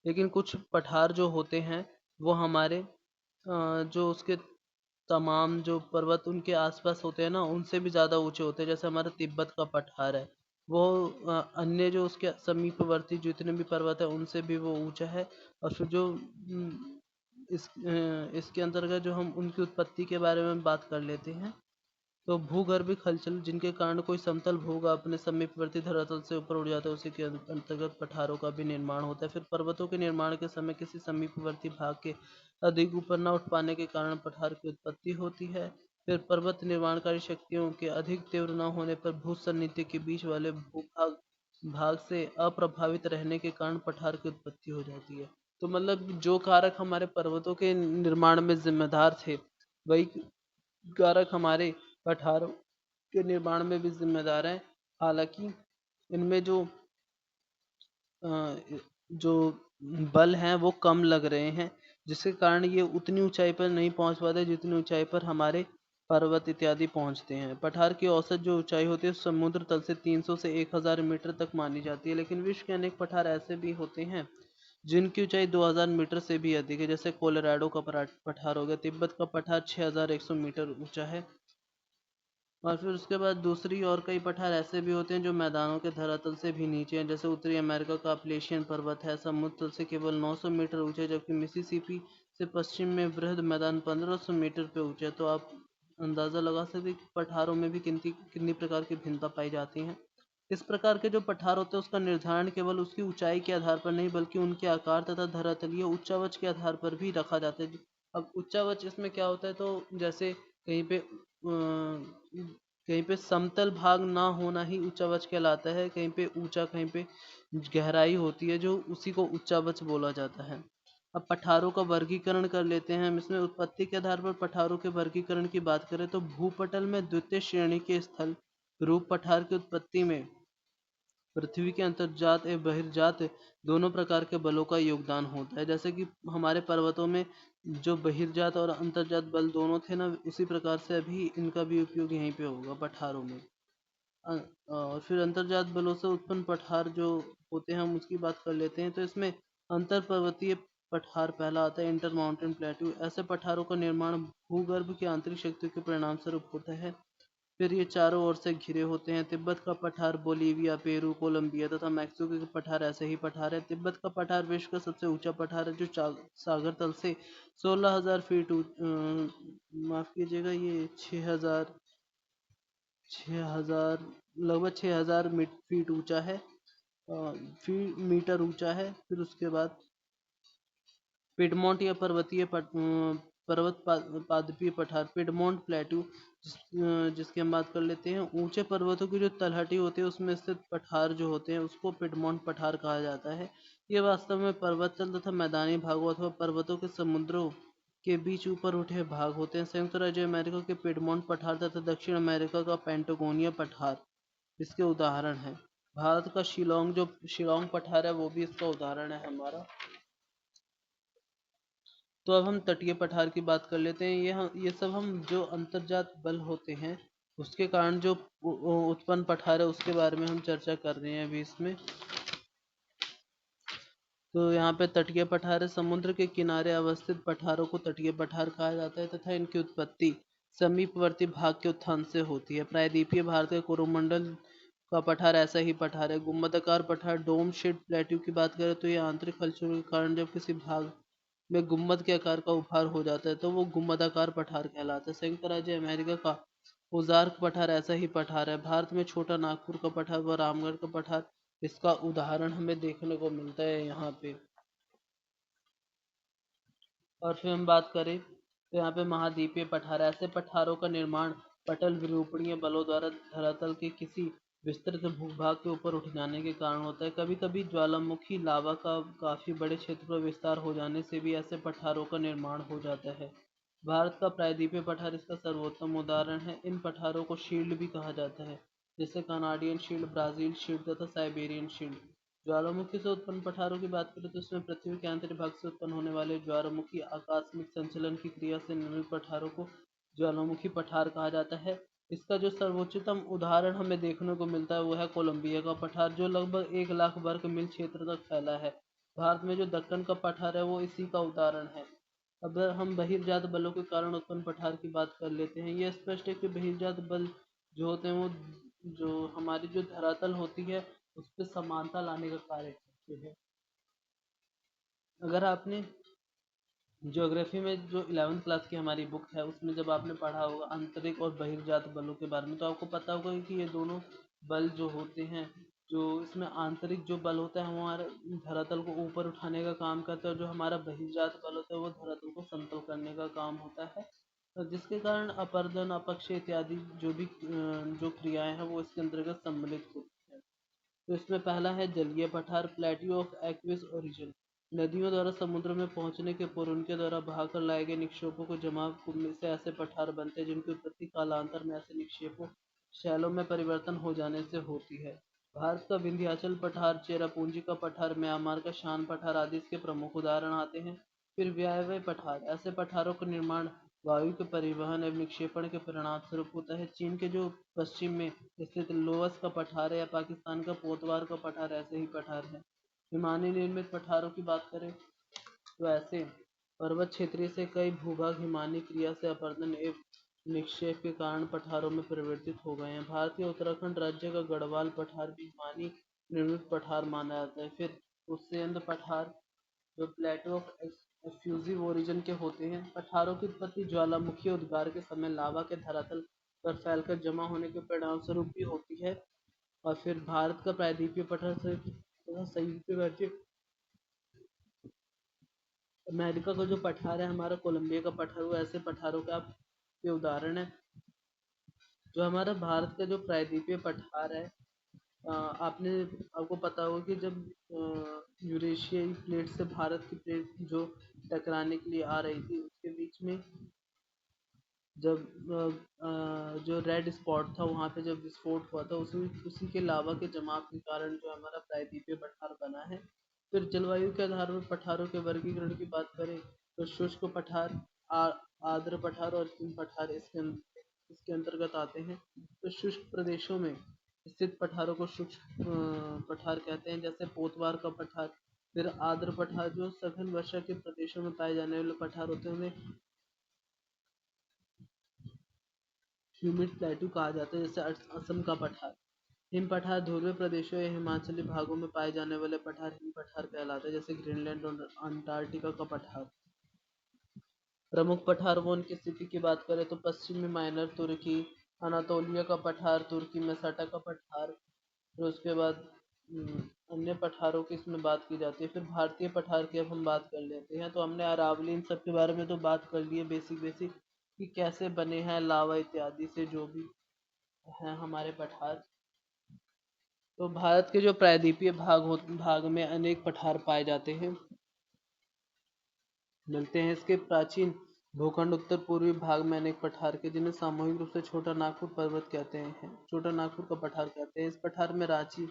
लेकिन कुछ पठार जो होते हैं वो हमारे जो उसके तमाम जो पर्वत उनके आसपास होते हैं ना उनसे भी ज़्यादा ऊंचे होते हैं। जैसे हमारा तिब्बत का पठार है, वो अन्य जो उसके समीपवर्ती जितने भी पर्वत है उनसे भी वो ऊंचा है। और फिर जो इसके अंतर्गत जो हम उनकी उत्पत्ति के बारे में बात कर लेते हैं, तो भूगर्भिक हलचल जिनके कारण कोई समतल भूभाग अपने समीपवर्ती धरातल से ऊपर उठ जाता है उसी के अंतर्गत पठारों का भी निर्माण होता है। फिर पर्वतों के निर्माण के समय किसी समीपवर्ती भाग के अधिक ऊपर न उठ पाने के कारण पठार की उत्पत्ति होती है। फिर पर्वत निर्माणकारी शक्तियों के अधिक तीव्र न होने पर भूसन्निधि के बीच वाले भूभाग भाग से अप्रभावित रहने के कारण पठार की उत्पत्ति हो जाती है। तो मतलब जो कारक हमारे पर्वतों के निर्माण में जिम्मेदार थे वही कारक हमारे पठारों के निर्माण में भी जिम्मेदार हैं। हालांकि इनमें जो बल हैं वो कम लग रहे हैं, जिसके कारण ये उतनी ऊंचाई पर नहीं पहुंच पाते जितनी ऊंचाई पर हमारे पर्वत इत्यादि पहुंचते हैं। पठार की औसत जो ऊंचाई होती है समुद्र तल से 300 से 1000 मीटर तक मानी जाती है, लेकिन विश्व के अनेक पठार ऐसे भी होते हैं जिनकी ऊंचाई 2000 मीटर से भी अधिक है। जैसे कोलोराडो का पठार हो गया। तिब्बत का पठार 6100 मीटर ऊंचा है। और फिर उसके बाद दूसरी और कई पठार ऐसे भी होते हैं जो मैदानों के धरातल से भी नीचे हैं। जैसे उत्तरी अमेरिका का अपलेशियन पर्वत है, समुद्र तल से केवल 900 मीटर ऊंचा है, जबकि मिसिसिपी से पश्चिम में वृहद मैदान 1500 मीटर पे ऊंचा है। तो आप अंदाज़ा लगा सकते हैं कि पठारों में भी कितनी कितनी प्रकार की भिन्नता पाई जाती हैं। इस प्रकार के जो पठार होते हैं उसका निर्धारण केवल उसकी ऊंचाई के आधार पर नहीं बल्कि उनके आकार तथा धरातलीय उच्चावच के आधार पर भी रखा जाता है। अब उच्चावच इसमें क्या होता है, तो जैसे कहीं पे समतल भाग ना होना ही उच्चावच कहलाता है, कहीं पे ऊंचा, कहीं पे गहराई होती है जो उसी को उच्चावच बोला जाता है। अब पठारों का वर्गीकरण कर लेते हैं हम। इसमें उत्पत्ति के आधार पर पठारों के वर्गीकरण की बात करें तो भूपटल में द्वितीय श्रेणी के स्थल रूप पठार की उत्पत्ति में पृथ्वी के अंतर्जात एवं बहिर्जात दोनों प्रकार के बलों का योगदान होता है। जैसे कि हमारे पर्वतों में जो बहिर्जात और अंतर्जात बल दोनों थे ना, उसी प्रकार से अभी इनका भी उपयोग यहीं पे होगा पठारों में। और फिर अंतर्जात बलों से उत्पन्न पठार जो होते हैं हम उसकी बात कर लेते हैं। तो इसमें अंतर पर्वतीय पठार पहला आता है, इंटर माउंटेन प्लेट्यू। ऐसे पठारों का निर्माण भूगर्भ की आंतरिक शक्तियों के परिणाम स्वरूप होता है। फिर ये चारों ओर से घिरे होते हैं। तिब्बत का पठार बोलीविया, पेरू, कोलंबिया तथा मैक्सिको के पठार ऐसे ही पठार है। तिब्बत का पठार विश्व का सबसे ऊंचा पठार है जो सागर तल से 16,000 फीट माफ कीजिएगा, ये 6,000 लगभग 6,000 फीट ऊंचा है, फीट मीटर ऊंचा है। फिर उसके बाद पिडमोंट या पर्वत पादपीय पठार, पिडमोंट प्लेट्यू, जिसकी हम बात कर लेते हैं। ऊंचे पर्वतों की जो तलहटी होती है उसमें स्थित पठार जो होते हैं उसको पिडमोंट पठार कहा जाता है। ये वास्तव में पर्वतल तथा मैदानी भागों अथवा पर्वतों के समुद्रों के बीच ऊपर उठे भाग होते हैं। संयुक्त राज्य अमेरिका के पिडमोंट पठार तथा दक्षिण अमेरिका का पेंटागोनिया पठार इसके उदाहरण हैं। भारत का शिलोंग पठार है वो भी इसका उदाहरण है हमारा। तो अब हम तटीय पठार की बात कर लेते हैं। ये सब हम जो अंतर्जात बल होते हैं उसके कारण जो उत्पन्न पठार है उसके बारे में हम चर्चा कर रहे हैं अभी इसमें। तो यहाँ पे तटीय पठार है। समुद्र के किनारे अवस्थित पठारों को तटीय पठार कहा जाता है तथा इनकी उत्पत्ति समीपवर्ती भाग के उत्थान से होती है। प्रायद्वीपीय भारत के कोरोमंडल का पठार ऐसा ही पठार है। गुम्बदाकार पठार, डोम शेड प्लेट्यू की बात करें तो ये आंतरिक हलचलों के कारण जब किसी भाग में गुम्बद के आकार का उभार हो जाता है तो वो गुम्बदाकार पठार कहलाता है। संयुक्त राज्य अमेरिका का ओज़ार्क पठार ऐसा ही पठार है। भारत में छोटा नागपुर का पठार व रामगढ़ का पठार इसका उदाहरण हमें देखने को मिलता है यहाँ पे। और फिर हम बात करें तो यहाँ पे महाद्वीपीय पठार, ऐसे पठारों का निर्माण पटल विरूपणीय बलों द्वारा धरातल के किसी विस्तृत भूभाग के ऊपर उठ जाने के कारण होता है। कभी कभी ज्वालामुखी लावा का काफी बड़े क्षेत्र पर विस्तार हो जाने से भी ऐसे पठारों का निर्माण हो जाता है। भारत का प्रायद्वीपीय पठार इसका सर्वोत्तम उदाहरण है। इन पठारों को शील्ड भी कहा जाता है, जैसे कनाडियन शील्ड, ब्राजील शील्ड तथा साइबेरियन शील्ड। ज्वालामुखी से उत्पन्न पठारों की बात करें तो इसमें पृथ्वी के आंतरिक भाग से उत्पन्न होने वाले ज्वालामुखी आकस्मिक संचलन की क्रिया से निर्मित पठारों को ज्वालामुखी पठार कहा जाता है। इसका जो सर्वोच्चतम उदाहरण हमें देखने को मिलता है वो है कोलंबिया का पठार, जो लगभग 1 लाख वर्ग मील क्षेत्र तक फैला है। भारत में जो दक्कन का पठार है वो इसी का उदाहरण है। अब हम बहिर्जात बलों के कारण उत्पन्न पठार की बात कर लेते हैं। यह स्पष्ट है कि बहिर्जात बल जो होते हैं वो जो हमारी जो धरातल होती है उस पर समानता लाने का कार्य करते हैं। अगर आपने ज्योग्राफी में जो 11th क्लास की हमारी बुक है उसमें जब आपने पढ़ा होगा आंतरिक और बहिर्जात बलों के बारे में, तो आपको पता होगा कि ये दोनों बल जो होते हैं, जो इसमें आंतरिक जो बल होता है हमारे धरातल को ऊपर उठाने का काम करता है, और जो हमारा बहिर्जात बल होता है वो धरातल को समतल करने का काम होता है। तो जिसके कारण अपर्दन, अपक्षय इत्यादि जो भी जो क्रियाएं हैं वो इसके अंतर्गत सम्मिलित होती है। तो इसमें पहला है जलीय पठार, प्लेट्यू ऑफ एक्विस ओरिजिन। नदियों द्वारा समुद्र में पहुंचने के पूर्व उनके द्वारा बहाकर लाए गए निक्षेपों को जमा कुंभ से ऐसे पठार बनते हैं जिनकी उत्पत्ति कालांतर में ऐसे निक्षेपों शैलों में परिवर्तन हो जाने से होती है। भारत का विंध्याचल पठार, चेरापूंजी का पठार, म्यांमार का शान पठार आदि इसके प्रमुख उदाहरण आते हैं। फिर व्यायव्य पठार, ऐसे पठारों का निर्माण वायु के परिवहन एवं निक्षेपण के परिणाम स्वरूप होता है। चीन के जो पश्चिम में स्थित लोअस का पठार है या पाकिस्तान का पोतवार का पठार ऐसे ही पठार है। हिमानी निर्मित पठारों की बात करें तो ऐसे पर्वत क्षेत्रीय से कई भूभाग हिमानी क्रिया से अपरदन एवं निक्षेप के कारण पठारों में परिवर्तित हो गए हैं। भारतीय उत्तराखंड राज्य का गढ़वाल पठार भी हिमानी निर्मित पठार माना जाता है। फिर उस्सेंद पठार जो प्लेटो ऑफ एक्सक्लूसिव ओरिजिन के होते हैं। पठारों की उत्पत्ति ज्वालामुखी उद्गार के समय लावा के धरातल पर फैलकर जमा होने के परिणाम स्वरूप भी होती है। और फिर भारत का प्रायद्वीपीय पठार से तथा संयुक्त राज्य अमेरिका का जो पठार है हमारा कोलंबिया का पठार, वो ऐसे पठारों का ये उदाहरण है। जो हमारा भारत का जो प्रायद्वीपीय पठार है, आपने आपको पता होगा कि जब यूरेशियाई प्लेट से भारत की प्लेट जो टकराने के लिए आ रही थी, उसके बीच में जब जो रेड स्पॉट था वहाँ पे जब विस्फोट हुआ था, उसी के लावा के जमाव के कारण जो हमारा प्रायद्वीपीय पठार बना है। फिर जलवायु के आधार पर पठारों के वर्गीकरण की बात करें तो शुष्क पठार, आर्द्र पठार और हिम पठार इसके अंतर्गत आते हैं। तो शुष्क प्रदेशों में स्थित पठारों को शुष्क पठार कहते हैं, जैसे पोतवार का पठार। फिर आर्द्र पठार जो सघन वर्षा के प्रदेशों में पाए जाने वाले पठार होते हैं, उन्हें ह्यूमिड प्लेट्यू कहा जाता है, जैसे असम का पठार। हिम पठार ध्रुवीय प्रदेशों या हिमाचली भागों में पाए जाने वाले पठार हिम पठार कहलाते हैं, जैसे ग्रीनलैंड और अंटार्कटिका का पठार। प्रमुख पठार वो उनकी स्थिति की बात करें तो पश्चिम में माइनर तुर्की, अनातोलिया का पठार, तुर्की में सटा का पठार। फिर उसके बाद अन्य पठारों की इसमें बात की जाती है। फिर भारतीय पठार की अब हम बात कर लेते हैं। तो हमने अरावली इन सब के बारे में तो बात कर ली है, बेसिक बेसिक कि कैसे बने हैं लावा इत्यादि से जो भी हैं हमारे पठार। तो भारत के जो प्रायद्वीपीय भाग में अनेक पठार पाए जाते हैं, मिलते हैं। इसके प्राचीन भूखंड उत्तर पूर्वी भाग में अनेक पठार के, जिन्हें सामूहिक रूप से छोटा नागपुर पर्वत कहते हैं, छोटा नागपुर का पठार कहते हैं। इस पठार में रांची,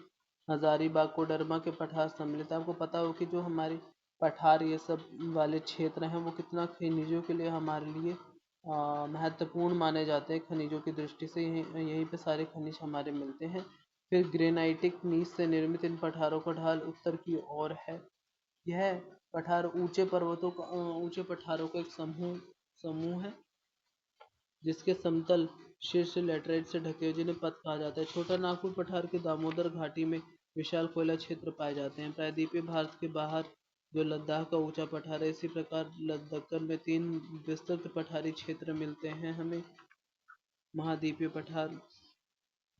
हजारीबाग, कोडरमा के पठार सम्मिलित है। आपको पता हो कि जो हमारे पठार ये सब वाले क्षेत्र हैं वो कितना खनिजों के लिए हमारे लिए महत्वपूर्ण माने जाते हैं। खनिजों की दृष्टि से यहीं पे सारे खनिज हमारे मिलते हैं। फिर ग्रेनाइटिक नीच से निर्मित इन पठारों का ढाल उत्तर की ओर है। यह पठार ऊंचे पठारों का एक समूह समूह है, जिसके समतल शीर्ष लैटराइट से ढके हुए, जिन्हें पथ कहा जाता है। छोटा नागपुर पठार के दामोदर घाटी में विशाल कोयला क्षेत्र पाए जाते हैं। प्रायद्वीपीय भारत के बाहर जो लद्दाख का ऊंचा पठार है, इसी प्रकार दक्कन में 3 विस्तृत पठारी क्षेत्र मिलते हैं हमें। महाद्वीपीय पठार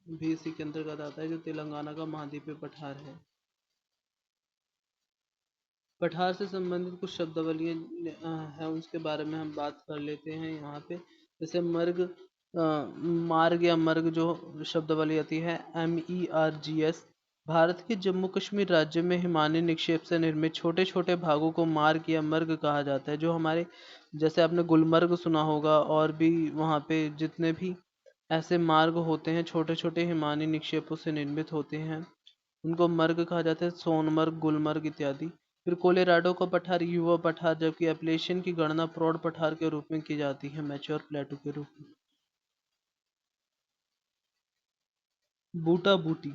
भी इसी के अंतर्गत आता है, जो तेलंगाना का महाद्वीपीय पठार है। पठार से संबंधित कुछ शब्दावलियाँ हैं, उसके बारे में हम बात कर लेते हैं यहाँ पे। जैसे मार्ग या मर्ग जो शब्दावली आती है, MERGS। भारत के जम्मू कश्मीर राज्य में हिमानी निक्षेप से निर्मित छोटे छोटे भागों को मार्ग या मर्ग कहा जाता है। जो हमारे, जैसे आपने गुलमर्ग सुना होगा, और भी वहाँ पे जितने भी ऐसे मार्ग होते हैं छोटे छोटे हिमानी निक्षेपों से निर्मित होते हैं, उनको मर्ग कहा जाता है। सोनमर्ग, गुलमर्ग इत्यादि। फिर कोलोराडो का पठार युवा पठार, जबकि एप्लेशियन की गणना प्रौढ़ पठार के रूप में की जाती है, मैच्योर प्लेटू के रूप में। बूटा बूटी,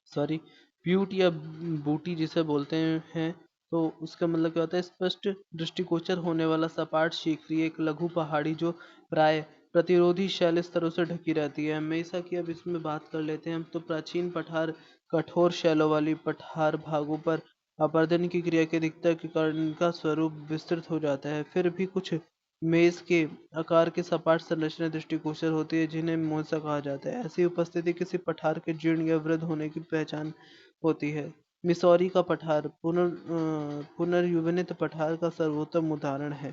सॉरी, ब्यूट या बूटी जिसे बोलते हैं, तो उसका मतलब क्या होता है? स्पष्ट दृष्टिगोचर होने वाला सपाट शिखरी एक लघु पहाड़ी जो प्राय प्रतिरोधी शैल स्तरों से ढकी रहती है। हमेशा की अब इसमें बात कर लेते हैं हम। तो प्राचीन पठार कठोर शैलों वाली पठार भागों पर अपरदन की क्रिया की अधिकता के कारण इनका स्वरूप विस्तृत हो जाता है। फिर भी कुछ मेज के आकार की सपाट संरचना दृष्टिगोचर होती है, जिन्हें मोसा कहा जाता है। ऐसी उपस्थिति किसी पठार के जीर्ण या वृद्ध होने की पहचान होती है। मिसौरी का पठार पुनर्युवनित पठार का सर्वोत्तम उदाहरण है।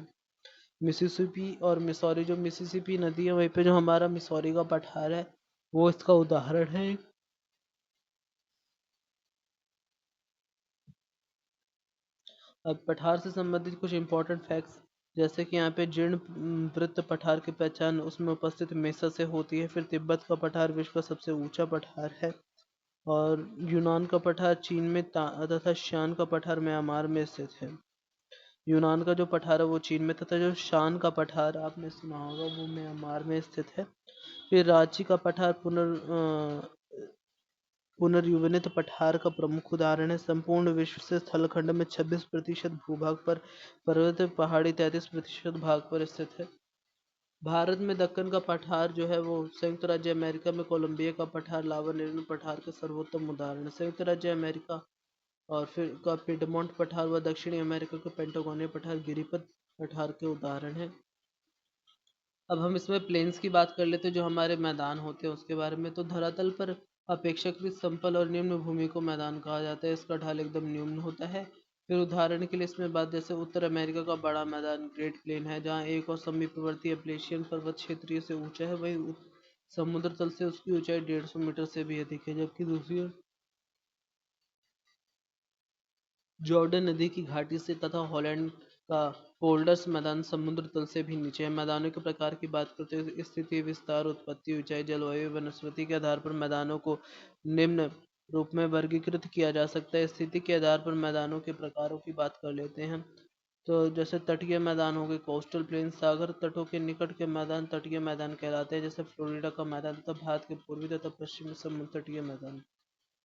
मिसिसिपी और मिसौरी, जो मिसिसिपी नदी है वहीं पे जो हमारा मिसौरी का पठार है, वो इसका उदाहरण है। अब पठार से संबंधित कुछ इंपॉर्टेंट फैक्ट्स, जैसे कि यहाँ पे जीर्ण वृत्त पठार की पहचान उसमें उपस्थित मेसा से होती है। फिर तिब्बत का पठार विश्व का सबसे ऊंचा पठार है। और यूनान का पठार चीन में तथा शान का पठार म्यांमार में स्थित है। यूनान का जो पठार है वो चीन में, तथा जो शान का पठार आपने सुना होगा वो म्यांमार में स्थित है। फिर रांची का पठार पुनर्युवनित पठार का प्रमुख उदाहरण है। संपूर्ण विश्व से स्थलखंड में 26% भूभाग पर पर्वत पहाड़ी 33% भाग पर स्थित है। भारत में दक्कन का पठार जो है वो संयुक्त राज्य अमेरिका में कोलंबिया का पठार लावा निर्मित पठार का सर्वोत्तम उदाहरण है। संयुक्त राज्य अमेरिका और फिर का पिडमोंट पठार व दक्षिणी अमेरिका के पेंटागोनिया पठार गिरिपथ पठार के उदाहरण है। अब हम इसमें प्लेन्स की बात कर लेते हैं, जो हमारे मैदान होते हैं उसके बारे में। तो धरातल पर अपेक्षाकृत समतल और निम्न भूमि को मैदान कहा जाता है। इसका ढाल एकदम निम्न होता है। फिर उदाहरण के लिए इसमें बात, जैसे उत्तर अमेरिका का बड़ा मैदान ग्रेट प्लेन है, जहाँ एक और समीपवर्ती एप्लेशियन पर्वत क्षेत्रीय से ऊंचा है, वही समुद्र तल से उसकी ऊंचाई 150 मीटर से भी अधिक है। जबकि दूसरी ओर जॉर्डन नदी की घाटी से तथा हॉलैंड का पोल्डर्स मैदान समुद्र तल से भी नीचे है। मैदानों के प्रकार की बात करते हैं, स्थिति, विस्तार, उत्पत्ति, ऊंचाई, जलवायु, वनस्पति के आधार पर मैदानों को निम्न रूप में वर्गीकृत किया जा सकता है। स्थिति के आधार पर मैदानों के प्रकारों की बात कर लेते हैं। तो जैसे तटीय मैदान हो गए, कोस्टल प्लेन, सागर तटों के निकट के मैदान तटीय मैदान कहलाते हैं, जैसे फ्लोरिडा का मैदान तथा भारत के पूर्वी तथा पश्चिमी समुद्र तटीय मैदान।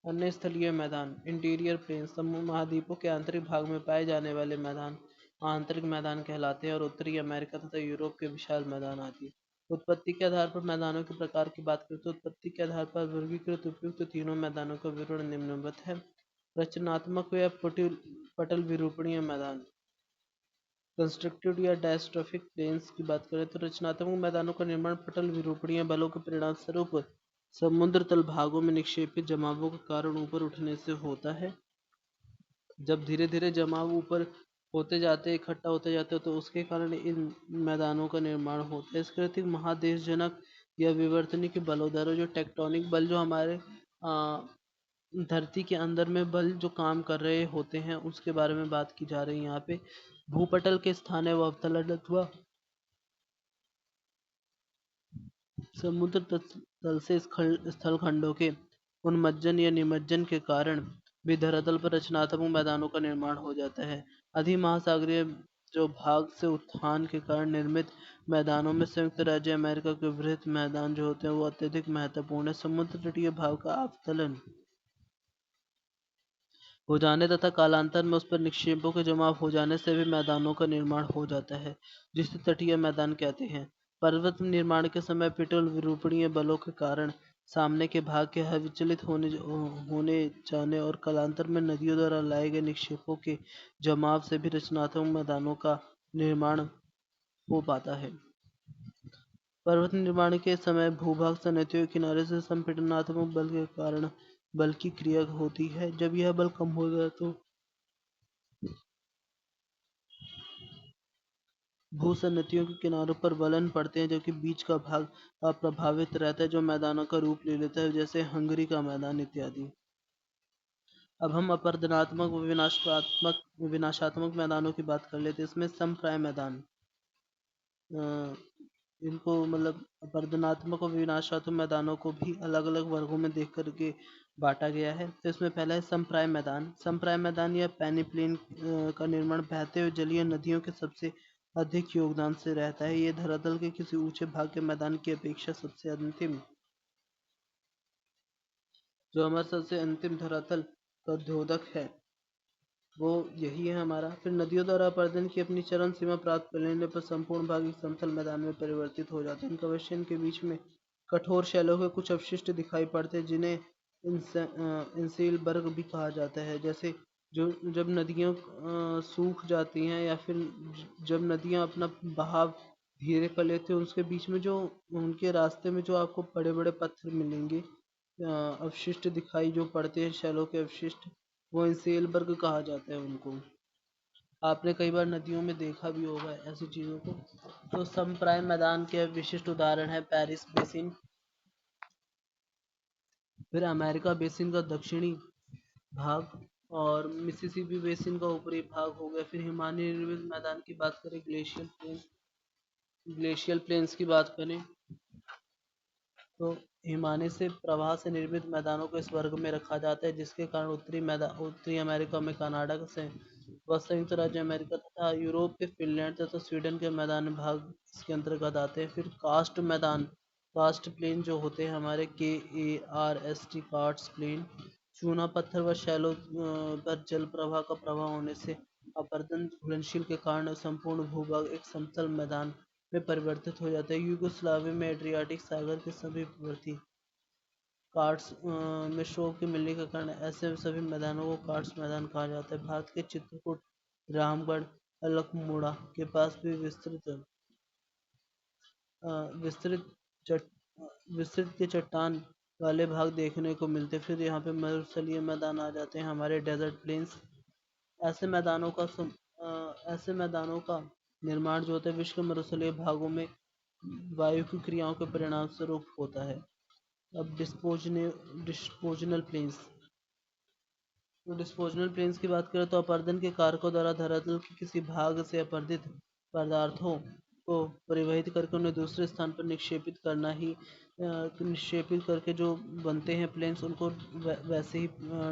अन्य स्थलीय मैदान, इंटीरियर प्लेन, समूह महाद्वीपों के आंतरिक भाग में पाए जाने वाले मैदान आंतरिक मैदान कहलाते हैं, और उत्तरी अमेरिका तथा यूरोप के विशाल मैदान आदि। उत्पत्ति के आधार पर मैदानों के प्रकार की बात करें तो उत्पत्ति के आधार पर वर्गीकृत उपयुक्त तीनों मैदानों का विवरण निम्नवत है। रचनात्मक या पटल विरूपणीय मैदान, कंस्ट्रक्टेड या डायस्ट्रोफिक प्लेन्स की बात करें तो रचनात्मक मैदानों का निर्माण पटल विरूपणीय बलों के परिणाम स्वरूप समुद्र तल भागों में निक्षेपित जमावों के कारण ऊपर उठने से होता है। जब धीरे धीरे जमाव ऊपर होते जाते, इकट्ठा होते जाते, तो उसके कारण इन मैदानों का निर्माण होता है। इसके अतिरिक्त महादेशजनक या विवर्तनिक बलों द्वारा, जो टेक्टोनिक बल, जो हमारे धरती के अंदर में बल जो काम कर रहे होते हैं, उसके बारे में बात की जा रही है यहाँ पे। भूपटल के स्थानीय व अवतरण अथवा समुद्र तल से स्थल खंडों के उन्मज्जन या निमज्जन के कारण भी धरातल पर रचनात्मक मैदानों का निर्माण हो जाता है। अधिमहासागरीय जो भाग से उत्थान के कारण निर्मित मैदानों में संयुक्त राज्य अमेरिका के वृहद मैदान जो होते हैं वो अत्यधिक महत्वपूर्ण है। समुद्र तटीय भाग का अवतलन हो जाने तथा कालांतर में उस पर निक्षेपों के जमा हो जाने से भी मैदानों का निर्माण हो जाता है, जिसे तटीय मैदान कहते हैं। पर्वत निर्माण के समय पिटल विरूपणीय बलों के कारण सामने के भाग के विचलित होने जाने और कालांतर में नदियों द्वारा लाए गए निक्षेपों के जमाव से भी रचनात्मक मैदानों का निर्माण हो पाता है। पर्वत निर्माण के समय भूभाग सतहों के किनारे से संपीड़नात्मक बल के कारण बल की क्रिया होती है। जब यह बल कम हो जाए तो भूसतहों के किनारों पर वलन पड़ते हैं, जबकि बीच का भाग अप्रभावित रहता है, जो मैदानों का रूप ले लेता है, जैसे हंगरी का मैदान इत्यादि। अब हम अपरदनात्मक व विनाशात्मक मैदानों की बात कर लेते हैं। इसमें समप्राय मैदान, अ, इनको मतलब अपरदनात्मक और विनाशात्मक मैदानों को भी अलग अलग वर्गों में देख करके बांटा गया है। तो इसमें पहला है समप्राय मैदान। समप्राय मैदान या पेनिप्लेन का निर्माण बहते हुए जलीय नदियों के सबसे अधिक योगदान से रहता है। ये धरातल के किसी ऊंचे भाग के मैदान की अपेक्षा सबसे अंतिम, जो हमारा सबसे अंतिम धरातल का द्योतक है, वो यही है हमारा। फिर नदियों द्वारा अपरदन की अपनी चरम सीमा प्राप्त कर लेने पर संपूर्ण भाग एक समतल मैदान में परिवर्तित हो जाते हैं। इनका वेस्टर्न के बीच में कठोर शैलों के कुछ अवशिष्ट दिखाई पड़ते हैं, जिन्हें इंसेल बर्ग भी कहा जाता है। जैसे जो जब नदियाँ सूख जाती हैं, या फिर जब नदियाँ अपना बहाव धीरे कर लेते हैं, उसके बीच में जो उनके रास्ते में जो आपको बड़े बड़े पत्थर मिलेंगे, अवशिष्ट दिखाई जो पड़ते हैं, शैलों के अवशिष्ट, वो इंसेलबर्ग कहा जाता है उनको। आपने कई बार नदियों में देखा भी होगा ऐसी चीज़ों को। तो समप्राय मैदान के विशिष्ट उदाहरण है पेरिस बेसिन, फिर अमेरिका बेसिन का दक्षिणी भाग, और मिसिसिपी बेसिन का ऊपरी भाग हो गया। फिर हिमालय निर्मित मैदान की बात करें, ग्लेशियल प्लेन्स की बात करें तो हिमालय से प्रवाह से निर्मित मैदानों को इस वर्ग में रखा जाता है, जिसके कारण उत्तरी अमेरिका में कनाडा से व संयुक्त राज्य अमेरिका तथा यूरोप के फिनलैंड तथा स्वीडन के मैदान भाग इसके अंतर्गत आते हैं। फिर कास्ट मैदान, कास्ट प्लेन जो होते हैं हमारे KARST कास्ट प्लेन, चूना पत्थर व शैलो पर जल प्रवाह का प्रवाह होने से अपरदन घुलनशील के कारण संपूर्ण भूभाग एक समतल मैदान में परिवर्तित हो जाता है। यूगोस्लाविया में एड्रियाटिक सागर के समीपवर्ती कार्ड्स में शोभ के मिलने के कारण ऐसे सभी मैदानों को कार्ड्स मैदान कहा जाता है। भारत के चित्रकूट, रामगढ़, अलकनंदा के पास भी विस्तृत विस्तृत चट विस्तृत के चट्टान वाले भाग देखने को मिलते। फिर यहाँ पे मरुस्थलीय मैदान आ जाते हैं हमारे, डेजर्ट प्लेन्स। ऐसे मैदानों का ऐसे मैदानों का निर्माण जो होता है विश्व के मरुस्थलीय भागों में वायु की क्रियाओं के परिणाम स्वरूप होता है। अब डिस्पोजनल प्लेन्स। तो डिस्पोजनल प्लेन्स की बात करें तो अपरदन के कारकों द्वारा धरातल के किसी भाग से अपरदित पदार्थों को परिवहित करके उन्हें दूसरे स्थान पर निक्षेपित करना ही निक्षेपित करके जो बनते हैं प्लेन्स, उनको वैसे ही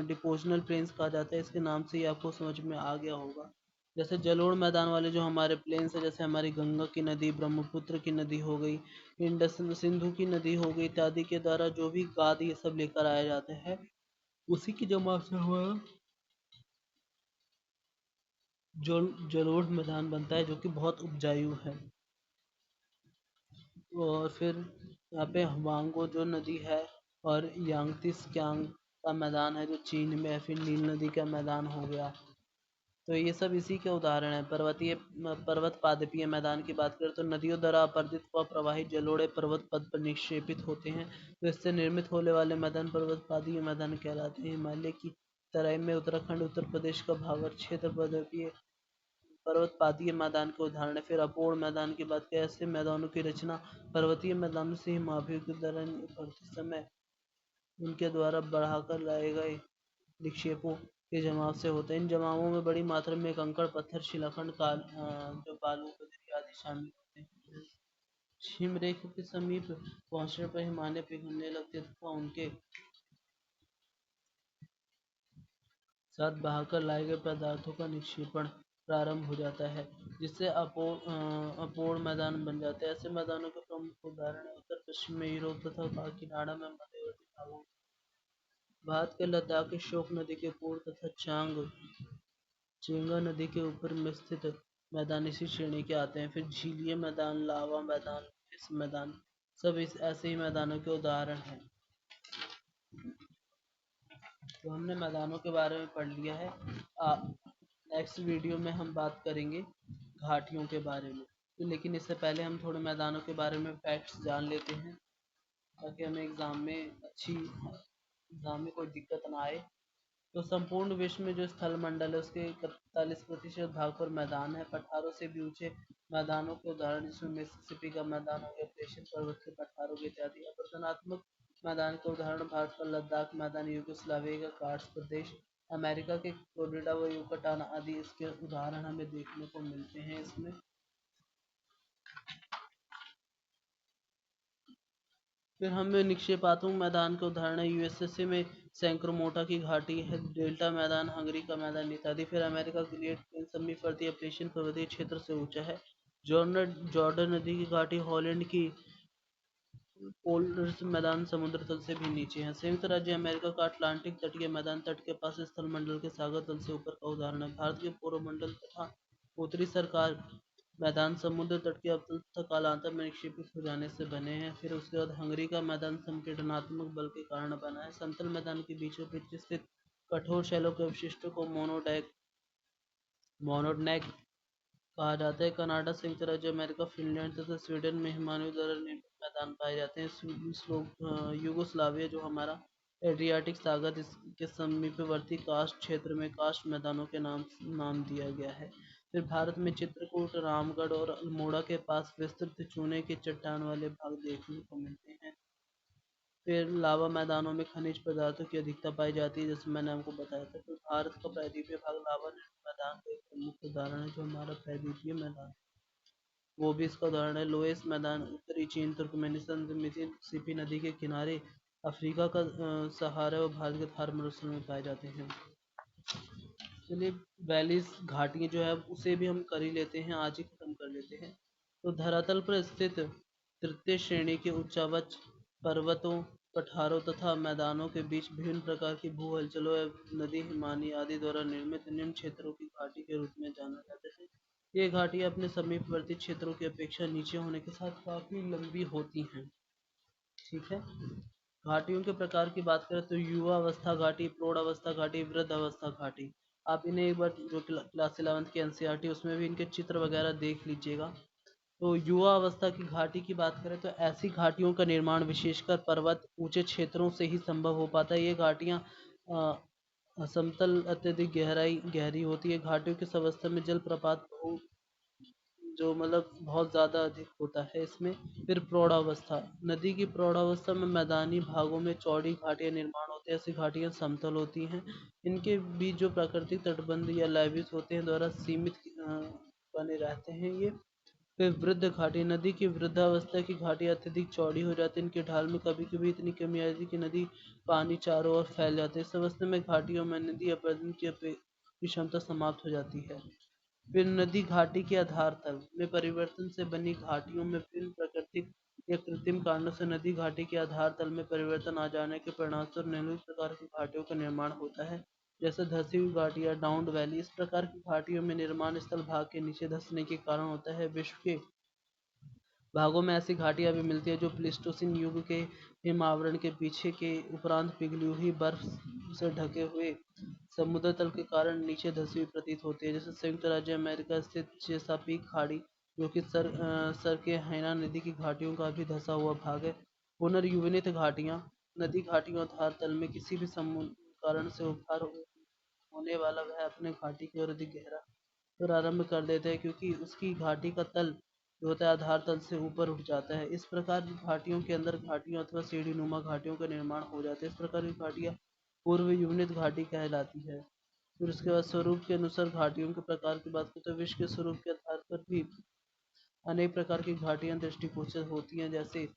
डिपोजनल प्लेन्स कहा जाता है। इसके नाम से ही आपको समझ में आ गया होगा। जैसे जलोढ़ मैदान वाले जो हमारे प्लेन्स है, जैसे हमारी गंगा की नदी, ब्रह्मपुत्र की नदी हो गई, इंडस सिंधु की नदी हो गई इत्यादि के द्वारा जो भी गाद ये सब लेकर आया जाता है, उसी की जमा से हुआ जो जलोढ़ मैदान बनता है, जो कि बहुत उपजाऊ है। और फिर यहाँ पे हवांगो जो नदी है, और यांगत्से का मैदान है जो चीन में है, फिर नील नदी का मैदान हो गया। तो ये सब इसी के उदाहरण है। पर्वत पादपीय मैदान की बात करें तो नदियों द्वारा अपरदित व प्रवाहित जलोढ़े पर्वत पद पर निक्षेपित होते हैं, तो इससे निर्मित होने वाले मैदान पर्वत पादीय मैदान कहलाते हैं। हिमालय की तराई में उत्तराखंड उत्तर प्रदेश का भावर क्षेत्र पर्वत पादीय मैदान के उदाहरण है। फिर अपोड़ मैदान की बात करें, ऐसे मैदानों की रचना पर्वतीय मैदानों से हिमाभियों के दौरान बढ़ते समय उनके द्वारा बढ़ाकर लाए गए निक्षेपों के जमाव से होता है। इन जमावों में बड़ी मात्रा में कंकड़ पत्थर शिलाखंड जो बालू बजरी आदि शामिल होते हैं। हिमरेखा के समीप पहुंचने पर हिमालय पिघलने लगते हैं तथा उनके साथ बहाकर लाए गए पदार्थों का निक्षेपण प्रारंभ हो जाता है, जिससे अपोड़ मैदान बन जाते हैं। ऐसे मैदानों के प्रमुख उदाहरण उत्तर पश्चिम में यूरोप तथा काकीनाडा में मध्यवर्ती भागों, भारत के लद्दाख के शोक नदी के पूर्व तथा चेंगा नदी के ऊपर में स्थित मैदान इसी श्रेणी के आते हैं। फिर झीलीय मैदान, लावा मैदान, इस मैदान सब इस ऐसे ही मैदानों के उदाहरण हैं। तो हमने मैदानों के बारे में पढ़ लिया है। नेक्स्ट वीडियो में हम बात करेंगे घाटियों के बारे में। तो लेकिन इससे पहले हम थोड़े मैदानों के बारे में फैक्ट्स जान लेते हैं, ताकि हमें एग्ज़ाम में कोई दिक्कत ना आए। तो संपूर्ण विश्व में जो स्थल मंडल है उसके 41% भाग पर मैदान है। पठारों से भी ऊंचे मैदानों के उदाहरण जिसमें मिसिसिपी का मैदान हो गया, प्रेषण पर्वत के पठारों के इत्यादि। अपरदनात्मक मैदान के उदाहरण भारत का लद्दाख मैदान, यूगोस्लाविया का कार्ड्स प्रदेश, अमेरिका के फ्लोरिडा व युकाटान आदि इसके उदाहरण हमें देखने को मिलते हैं इसमें। फिर हमें निक्षेपात्मक मैदान के उदाहरण है, यूएसए में सैंक्रोमोटा की घाटी है, डेल्टा मैदान हंगरी का मैदान इत्यादि। फिर अमेरिका की ग्रेट प्लेन समीपवर्ती अप्रेशियन पर्वतीय क्षेत्र से ऊंचा है। जॉर्डन नदी की घाटी हॉलैंड की पोल्डर्स मैदान समुद्र तल से भी नीचे है। संयुक्त राज्य अमेरिका का अटलांटिक तटीय मैदान तट के पास स्थल मंडल के सागर तल से ऊपर का उदाहरण है। भारत के पूर्व मंडल तथा उत्तरी सरकार मैदान समुद्र तट के अवतल तथा कालांतर में निक्षेपित हो जाने से बने हैं। फिर उसके बाद हंगरी का मैदान संपीड़नात्मक बल के कारण बना है। समतल मैदान के बीचों बीच स्थित कठोर शैलों के अवशिष्टों को मोनोडैक कहा जाता है। कनाडा, संयुक्त राज्य अमेरिका, फिनलैंड तथा स्वीडन में हिमालय द्वारा निर्मित मैदान पाए जाते हैं। यूगोस्लाविया जो हमारा एड्रियाटिक सागर के समीपवर्ती कास्ट क्षेत्र में कास्ट मैदानों के नाम दिया गया है। फिर भारत में चित्रकूट, रामगढ़ और अल्मोड़ा के पास विस्तृत चूने के चट्टान वाले भाग देखने को मिलते हैं। फिर लावा मैदानों में खनिज पदार्थों की अधिकता पाई जाती है, जैसे मैंने आपको बताया था। फिर भारत का प्रायद्वीपीय भाग लावा मैदान का एक प्रमुख उदाहरण है, जो हमारा प्रायद्वीपीय मैदान वो भी इसका उदाहरण है। लोएस मैदान उत्तरी चीन, तुर्कमेनिस्तान, मिसिसिपी नदी के किनारे अफ्रीका का सहारा और भारत के थार मरुस्थल में पाए जाते हैं। चलिए, वैलीज घाटियाँ जो है उसे भी हम कर ही लेते हैं, आज ही खत्म कर लेते हैं। तो धरातल पर स्थित तृतीय श्रेणी के उच्चावच पर्वतों, पठारों तथा मैदानों के बीच विभिन्न प्रकार की भू हलचलों या नदी, हिमानी आदि द्वारा निर्मित निम्न क्षेत्रों की घाटी के रूप में जाना जाता है। ये घाटियाँ अपने समीपवर्ती क्षेत्रों की अपेक्षा नीचे होने के साथ काफी लंबी होती हैं। ठीक है। घाटियों के प्रकार की बात करें तो युवा अवस्था घाटी, प्रौढ़ अवस्था घाटी, वृद्ध अवस्था घाटी। आप इन्हें एक बार जो क्लास 11th की एनसीईआरटी उसमें भी इनके चित्र वगैरह देख लीजिएगा। तो युवा अवस्था की घाटी की बात करें तो ऐसी घाटियों का निर्माण विशेषकर पर्वत ऊंचे क्षेत्रों से ही संभव हो पाता है। ये घाटियां समतल अत्यधिक गहरी होती है। घाटियों की इस अवस्था में जलप्रपात जो मतलब बहुत ज़्यादा अधिक होता है इसमें। फिर प्रौढ़ावस्था, नदी की प्रौढ़ावस्था में मैदानी भागों में चौड़ी घाटियां निर्माण होते हैं। ऐसी घाटियां समतल होती हैं। इनके बीच जो प्राकृतिक तटबंध या लेविस होते हैं द्वारा सीमित बने रहते हैं ये। फिर वृद्ध घाटी, नदी की वृद्धावस्था की घाटी अत्यधिक चौड़ी हो जाती है। इनकी ढाल में कभी कभी इतनी कमी आ जाती है कि नदी पानी चारों ओर फैल जाता है। इस अवस्था में घाटियों में नदी अपरदन की क्षमता समाप्त हो जाती है। फिर नदी घाटी के आधार तल में परिवर्तन से बनी घाटियों में विभिन्न प्राकृतिक या कृत्रिम कारणों से नदी घाटी के आधार तल में परिवर्तन आ जाने के परिणामस्वरूप निम्नलिखित प्रकार की घाटियों का निर्माण होता है, जैसे धसी हुई घाटियां, डाउन वैली। इस प्रकार की घाटियों में निर्माण स्थल भाग के नीचे धंसने के कारण होता है। विश्व के भागों में ऐसी घाटियां भी मिलती है जो प्लीस्टोसीन युग के हिम आवरण के पीछे के उपरांत पिघली हुई बर्फ से ढके हुए समुद्र तल के कारण नीचे धसी हुई प्रतीत होती है। जैसे संयुक्त राज्य अमेरिका स्थित चेसापीक खाड़ी, जो कि सर के हैना नदी की घाटियों का भी धसा हुआ भाग है। पुनर्युवनित घाटियां, नदी घाटियों आधार तल में किसी भी समुद्र कारण से उभार होने वाला वह अपने घाटी की ओर अधिक गहरा प्रारंभ कर देते हैं, क्योंकि उसकी घाटी का तल जो होता है आधार तल से ऊपर उठ जाता है। इस प्रकार की घाटियों के अंदर घाटियों अथवा सीढ़ी नुमा घाटियों का निर्माण हो जाता है। इस प्रकार की घाटियां पूर्व युवनित घाटी कहलाती है। फिर उसके बाद स्वरूप के अनुसार घाटियों के प्रकार की बात करें तो विश्व के स्वरूप के आधार पर भी अनेक प्रकार की घाटियां दृष्टिगोचर होती हैं, जैसे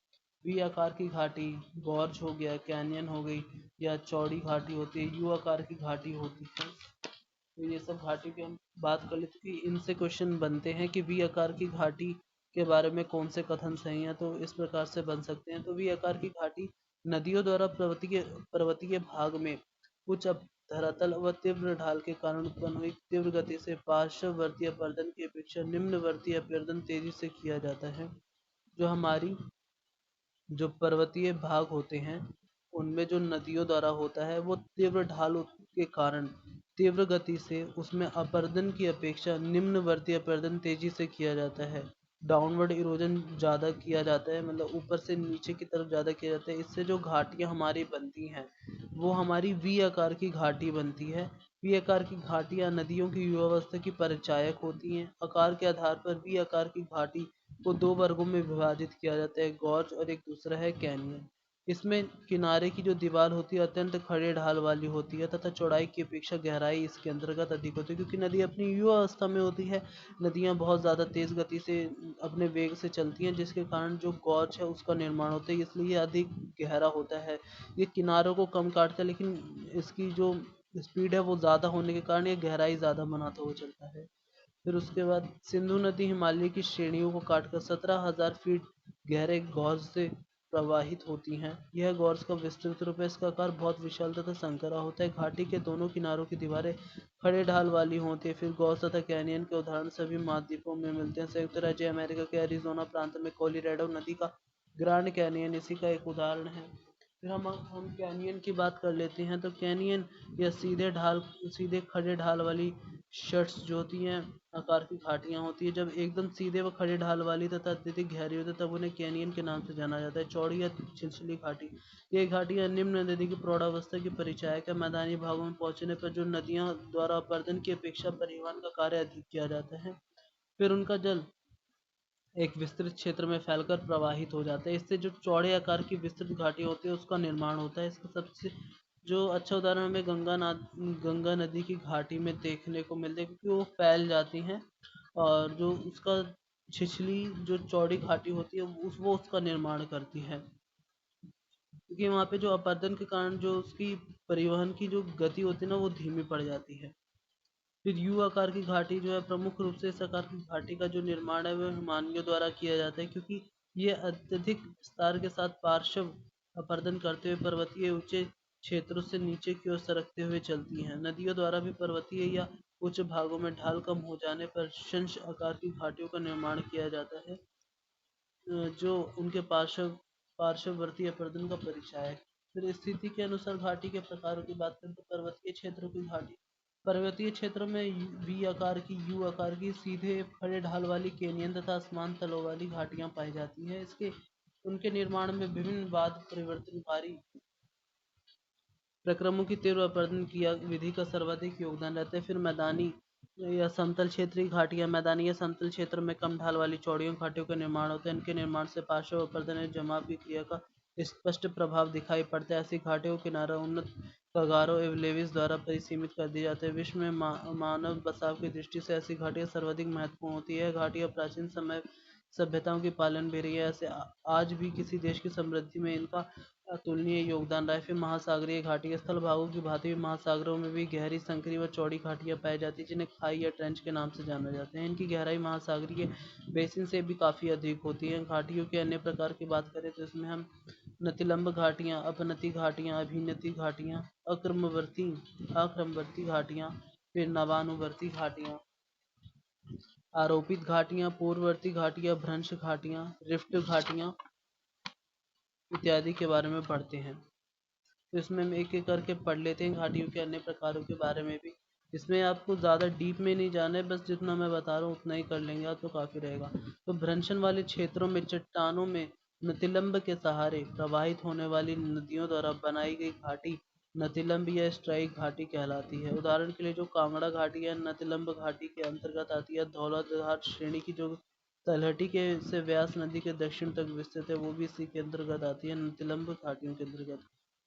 वी आकार की घाटी, गॉर्ज हो गया, कैनियन हो गई, या चौड़ी घाटी होती है, यू आकार की घाटी होती है। तो ये सब घाटी की हम बात कर लेते हैं कि इनसे क्वेश्चन बनते हैं कि वी आकार की घाटी के बारे में कौन से कथन सही हैं। तो इस प्रकार से बन सकते हैं। तो वी आकार की घाटी नदियों द्वारा पर्वतीय भाग में उच्च धरातल व तीव्र ढाल के कारण उत्पन्न हुई तीव्र गति से पार्श्ववर्ती अपरदन की अपेक्षा निम्नवर्ती अपरदन तेजी से किया जाता है। जो हमारी जो पर्वतीय भाग होते हैं उनमें जो नदियों द्वारा होता है वो तीव्र ढाल के कारण तीव्र गति से उसमें अपरदन की अपेक्षा निम्नवर्ती अपरदन तेजी से किया जाता है। डाउनवर्ड इरोजन ज़्यादा किया जाता है, मतलब ऊपर से नीचे की तरफ ज़्यादा किया जाता है। इससे जो घाटियाँ हमारी बनती हैं वो हमारी वी आकार की घाटी बनती है। वी आकार की घाटियाँ नदियों की युवावस्था की परिचायक होती हैं। आकार के आधार पर वी आकार की घाटी को दो वर्गों में विभाजित किया जाता है, गॉर्ज और एक दूसरा है कैनियन। इसमें किनारे की जो दीवार होती है अत्यंत खड़े ढाल वाली होती है तथा चौड़ाई की अपेक्षा गहराई इसके अंतर्गत अधिक होती है, क्योंकि नदी अपनी युवा अवस्था में होती है। नदियाँ बहुत ज़्यादा तेज़ गति से अपने वेग से चलती हैं, जिसके कारण जो गॉर्ज है उसका निर्माण होता है, इसलिए अधिक गहरा होता है। ये किनारों को कम काटता है, लेकिन इसकी जो स्पीड है वो ज़्यादा होने के कारण ये गहराई ज़्यादा बनाता हुआ चलता है। फिर उसके बाद सिंधु नदी हिमालय की श्रेणियों को काटकर 17,000 फीट गहरे गौर से प्रवाहित होती हैं। यह गौर्स का विस्तृत रूप है। इसका आकार बहुत विशाल तथा संकरा होता है। घाटी के दोनों किनारों की दीवारें खड़े ढाल वाली होती है। फिर गौर्स तथा कैनियन के उदाहरण सभी महाद्वीपों में मिलते हैं। संयुक्त राज्य अमेरिका के एरिजोना प्रांत में कोलोराडो नदी का ग्रांड कैनियन इसी का एक उदाहरण है। फिर हम कैनियन की बात कर लेते हैं। तो कैनियन या सीधे खड़े ढाल वाली शर्ट्स जो होती हैं आकार की घाटियां होती है। जब एकदम सीधे व खड़े ढाल वाली तथा अत्यधिक गहरी होती है तब उन्हें कैनियन के नाम से जाना जाता है। चौड़ी या छिछली घाटी, ये घाटियां निम्न नदी की प्रौढ़ावस्था की परिचायक है। मैदानी भागों में पहुंचने पर जो नदियों द्वारा अपरदन की अपेक्षा परिवहन का कार्य अधिक किया जाता है। फिर उनका जल एक विस्तृत क्षेत्र में फैलकर प्रवाहित हो जाता है। इससे जो चौड़े आकार की विस्तृत घाटी होती है उसका निर्माण होता है। इसका सबसे जो अच्छा उदाहरण हमें गंगा नदी की घाटी में देखने को मिलते हैं, क्योंकि वो फैल जाती हैं। और जो उसका छिछली जो चौड़ी घाटी होती है वो उसका निर्माण करती है, क्योंकि वहाँ पे जो अपरदन के कारण जो उसकी परिवहन की जो गति होती है ना वो धीमी पड़ जाती है। फिर यू आकार की घाटी जो है, प्रमुख रूप से इस आकार की घाटी का जो निर्माण है वह हिमानियों द्वारा किया जाता है, क्योंकि ये अत्यधिक विस्तार के साथ पार्श्व अपरदन करते हुए पर्वतीय ऊंचे क्षेत्रों से नीचे की ओर सरकते हुए चलती हैं। नदियों द्वारा भी पर्वतीय या उच्च भागों में ढाल कम हो जाने पर शंख आकार की घाटियों का निर्माण किया जाता है, जो उनके पार्श्ववर्ती अपरदन का परिचय है। फिर स्थिति के अनुसार घाटी के प्रकारों की बात करें तो पर्वतीय क्षेत्रों की घाटी पर्वतीय क्षेत्रों में वी आकार की, यू आकार की, सीधे खड़े ढाल वाली कैनियन तथा असमान तलों वाली घाटियां पाई जाती हैं। इसके उनके निर्माण में विभिन्न वाद परिवर्तनकारी प्रक्रमों की तीव्र अपरदन क्रिया विधि का सर्वाधिक योगदान रहता है। फिर मैदानी या समतल क्षेत्रीय घाटियां, मैदानी या समतल क्षेत्र में कम ढाल वाली चौड़ियों घाटियों का निर्माण होता है। इनके निर्माण से पार्श्व अपरदन या जमाव की क्रिया का स्पष्ट प्रभाव दिखाई पड़ता है। ऐसी घाटियों के किनारा उन्नत कगारों एवं लेविस द्वारा परिसीमित कर दिए जाते हैं। विश्व में मानव बसाव की दृष्टि से ऐसी घाटियां सर्वाधिक महत्वपूर्ण होती है। घाटियां प्राचीन समय सभ्यताओं की पालन भी रही है। ऐसे आज भी किसी देश की समृद्धि में इनका अतुलनीय योगदान रहा है। फिर महासागरीय घाटी, स्थल भागों की भांति महासागरों में भी गहरी, संकरी व चौड़ी घाटियां पाई जाती हैं, जिन्हें खाई या ट्रेंच के नाम से जाना जाता है। इनकी गहराई महासागरीय बेसिन से भी काफ़ी अधिक होती है। घाटियों के अन्य प्रकार की बात करें तो इसमें हम नतिलंब घाटियां, अपनति घाटियां, अभिनति घाटियां, आक्रमवर्ती घाटियां, फिर नवानुवर्ती घाटियां, आरोपित घाटियां, पूर्ववर्ती घाटियां, भ्रंश घाटियां, रिफ्ट घाटियां इत्यादि के बारे में पढ़ते हैं। तो इसमें हम एक एक करके पढ़ लेते हैं घाटियों के अन्य प्रकारों के बारे में भी। इसमें आपको ज़्यादा डीप में नहीं जाना है, बस जितना मैं बता रहा हूँ उतना ही कर लेंगे आप तो काफ़ी रहेगा। तो भ्रंशन वाले क्षेत्रों में चट्टानों में नतिलंब के सहारे प्रवाहित होने वाली नदियों द्वारा बनाई गई घाटी नतिलंब या स्ट्राइक घाटी कहलाती है। उदाहरण के लिए जो कांगड़ा घाटी है नतिलंब घाटी के अंतर्गत आती है। धौलाधार श्रेणी की जो तलहटी के से व्यास नदी के दक्षिण तक विस्तृत है, वो भी इसी के अंतर्गत आती है, नतिलंब घाटियों के अंतर्गत।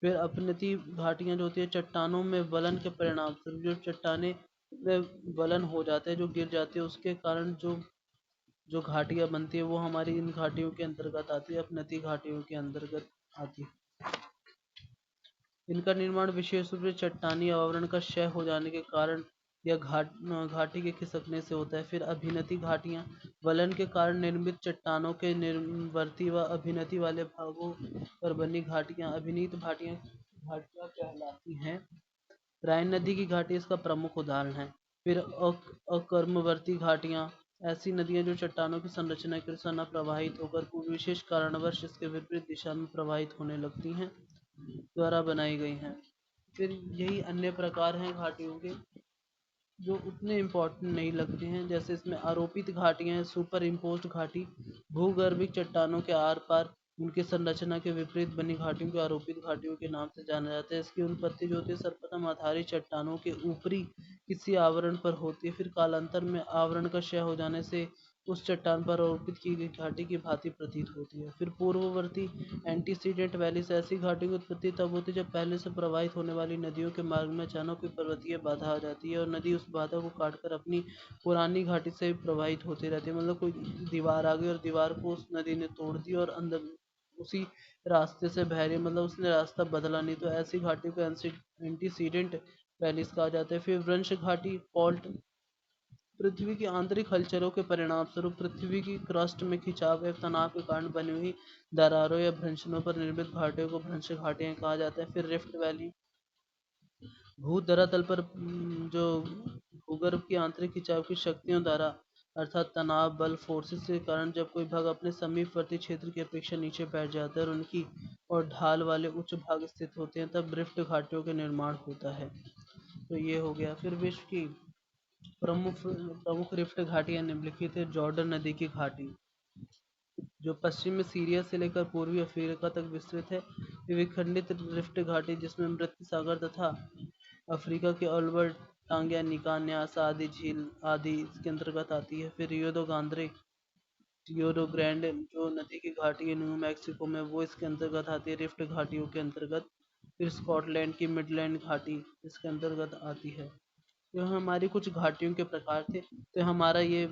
फिर अपनति घाटियां जो होती है चट्टानों में वलन के परिणाम स्वरूप जो चट्टाने में वलन हो जाते हैं, जो गिर जाते हैं, उसके कारण जो जो घाटियां बनती है वो हमारी इन घाटियों के अंतर्गत आती है, अपनति घाटियों के अंतर्गत आती है। इनका निर्माण विशेष रूप से चट्टानी आवरण का क्षय हो जाने के कारण या घाटी के खिसकने से होता है। फिर अभिनति घाटियां वलन के कारण निर्मित चट्टानों के निर्वर्ती व अभिनति वाले भागों पर बनी घाटियां अभिनीत घाटियां घाटियां कहलाती हैं। राइन नदी की घाटी इसका प्रमुख उदाहरण है। फिर अकर्मवर्ती घाटियां ऐसी नदियां जो चट्टानों की संरचना के अनुसार न प्रवाहित होकर कोई विशेष कारणवश इसके विपरीत दिशा में प्रवाहित होने लगती हैं द्वारा बनाई गई हैं। फिर यही अन्य प्रकार हैं घाटियों के जो उतने इम्पोर्टेंट नहीं लगते हैं। जैसे इसमें आरोपित घाटियां, सुपर इम्पोज्ड घाटी भूगर्भिक चट्टानों के आर पार उनकी संरचना के विपरीत बनी घाटियों को आरोपित घाटियों के नाम से जाना जाता है। इसकी उत्पत्ति जो होती है सर्वप्रथम आधारित चट्टानों के ऊपरी किसी आवरण पर होती है। फिर कालांतर में आवरण का क्षय हो जाने से उस चट्टान पर आरोपित की गई घाटी की भांति प्रतीत होती है। फिर पूर्ववर्ती एंटीसीडेंट वैली से ऐसी घाटी की उत्पत्ति तब होती है जब पहले से प्रवाहित होने वाली नदियों के मार्ग में अचानक कोई पर्वतीय बाधा आ जाती है और नदी उस बाधा को काटकर अपनी पुरानी घाटी से प्रवाहित होती रहती है। मतलब कोई दीवार आ गई और दीवार को उस नदी ने तोड़ दी और अंदर उसी रास्ते से बह रही, मतलब उसने रास्ता बदला नहीं, तो ऐसी घाटी को एंटीसीडेंट वैलीज कहा जाता है। फिर वृंश घाटी फॉल्ट पृथ्वी की आंतरिक हलचलों के परिणामस्वरूप पृथ्वी की क्रस्ट में खिंचाव एवं तनाव के कारण बनी हुई दरारों या भ्रंशनों पर निर्मित घाटियों को भ्रंश घाटियां कहा जाता है। फिर रिफ्ट वैली भू धरातल पर जो भूगर्भ की आंतरिक खिंचाव की शक्तियों द्वारा अर्थात तनाव बल फोर्सेस के कारण जब कोई भाग अपने समीपवर्ती क्षेत्र की अपेक्षा नीचे बैठ जाता है और उनकी और ढाल वाले उच्च भाग स्थित होते हैं, तब रिफ्ट घाटियों का निर्माण होता है। तो ये हो गया। फिर विश्व की प्रमुख प्रमुख रिफ्ट घाटियां निम्नलिखित है। जॉर्डन नदी की घाटी जो पश्चिम में सीरिया से लेकर पूर्वी अफ्रीका तक विस्तृत है। ये विखंडित रिफ्ट घाटी जिसमें मृत्यु सागर तथा अफ्रीका के अल्बर्ट टांग्यानिका न्यासा आदि झील आदि इसके अंतर्गत आती है। फिर रियो दो गांद्रे रियो ग्रैंड जो नदी की घाटी है न्यू मैक्सिको में, वो इसके अंतर्गत आती है रिफ्ट घाटियों के अंतर्गत। फिर स्कॉटलैंड की मिडलैंड घाटी इसके अंतर्गत आती है। तो हमारी कुछ घाटियों के प्रकार थे। तो हमारा ये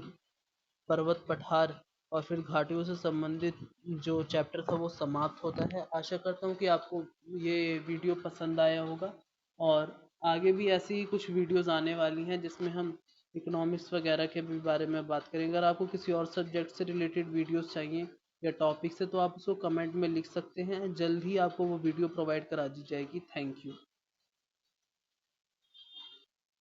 पर्वत पठार और फिर घाटियों से संबंधित जो चैप्टर था वो समाप्त होता है। आशा करता हूँ कि आपको ये वीडियो पसंद आया होगा और आगे भी ऐसी ही कुछ वीडियोस आने वाली हैं जिसमें हम इकोनॉमिक्स वगैरह के भी बारे में बात करेंगे। अगर आपको किसी और सब्जेक्ट से रिलेटेड वीडियोस चाहिए या टॉपिक से तो आप उसको कमेंट में लिख सकते हैं, जल्द ही आपको वो वीडियो प्रोवाइड करा दी जाएगी। Thank you.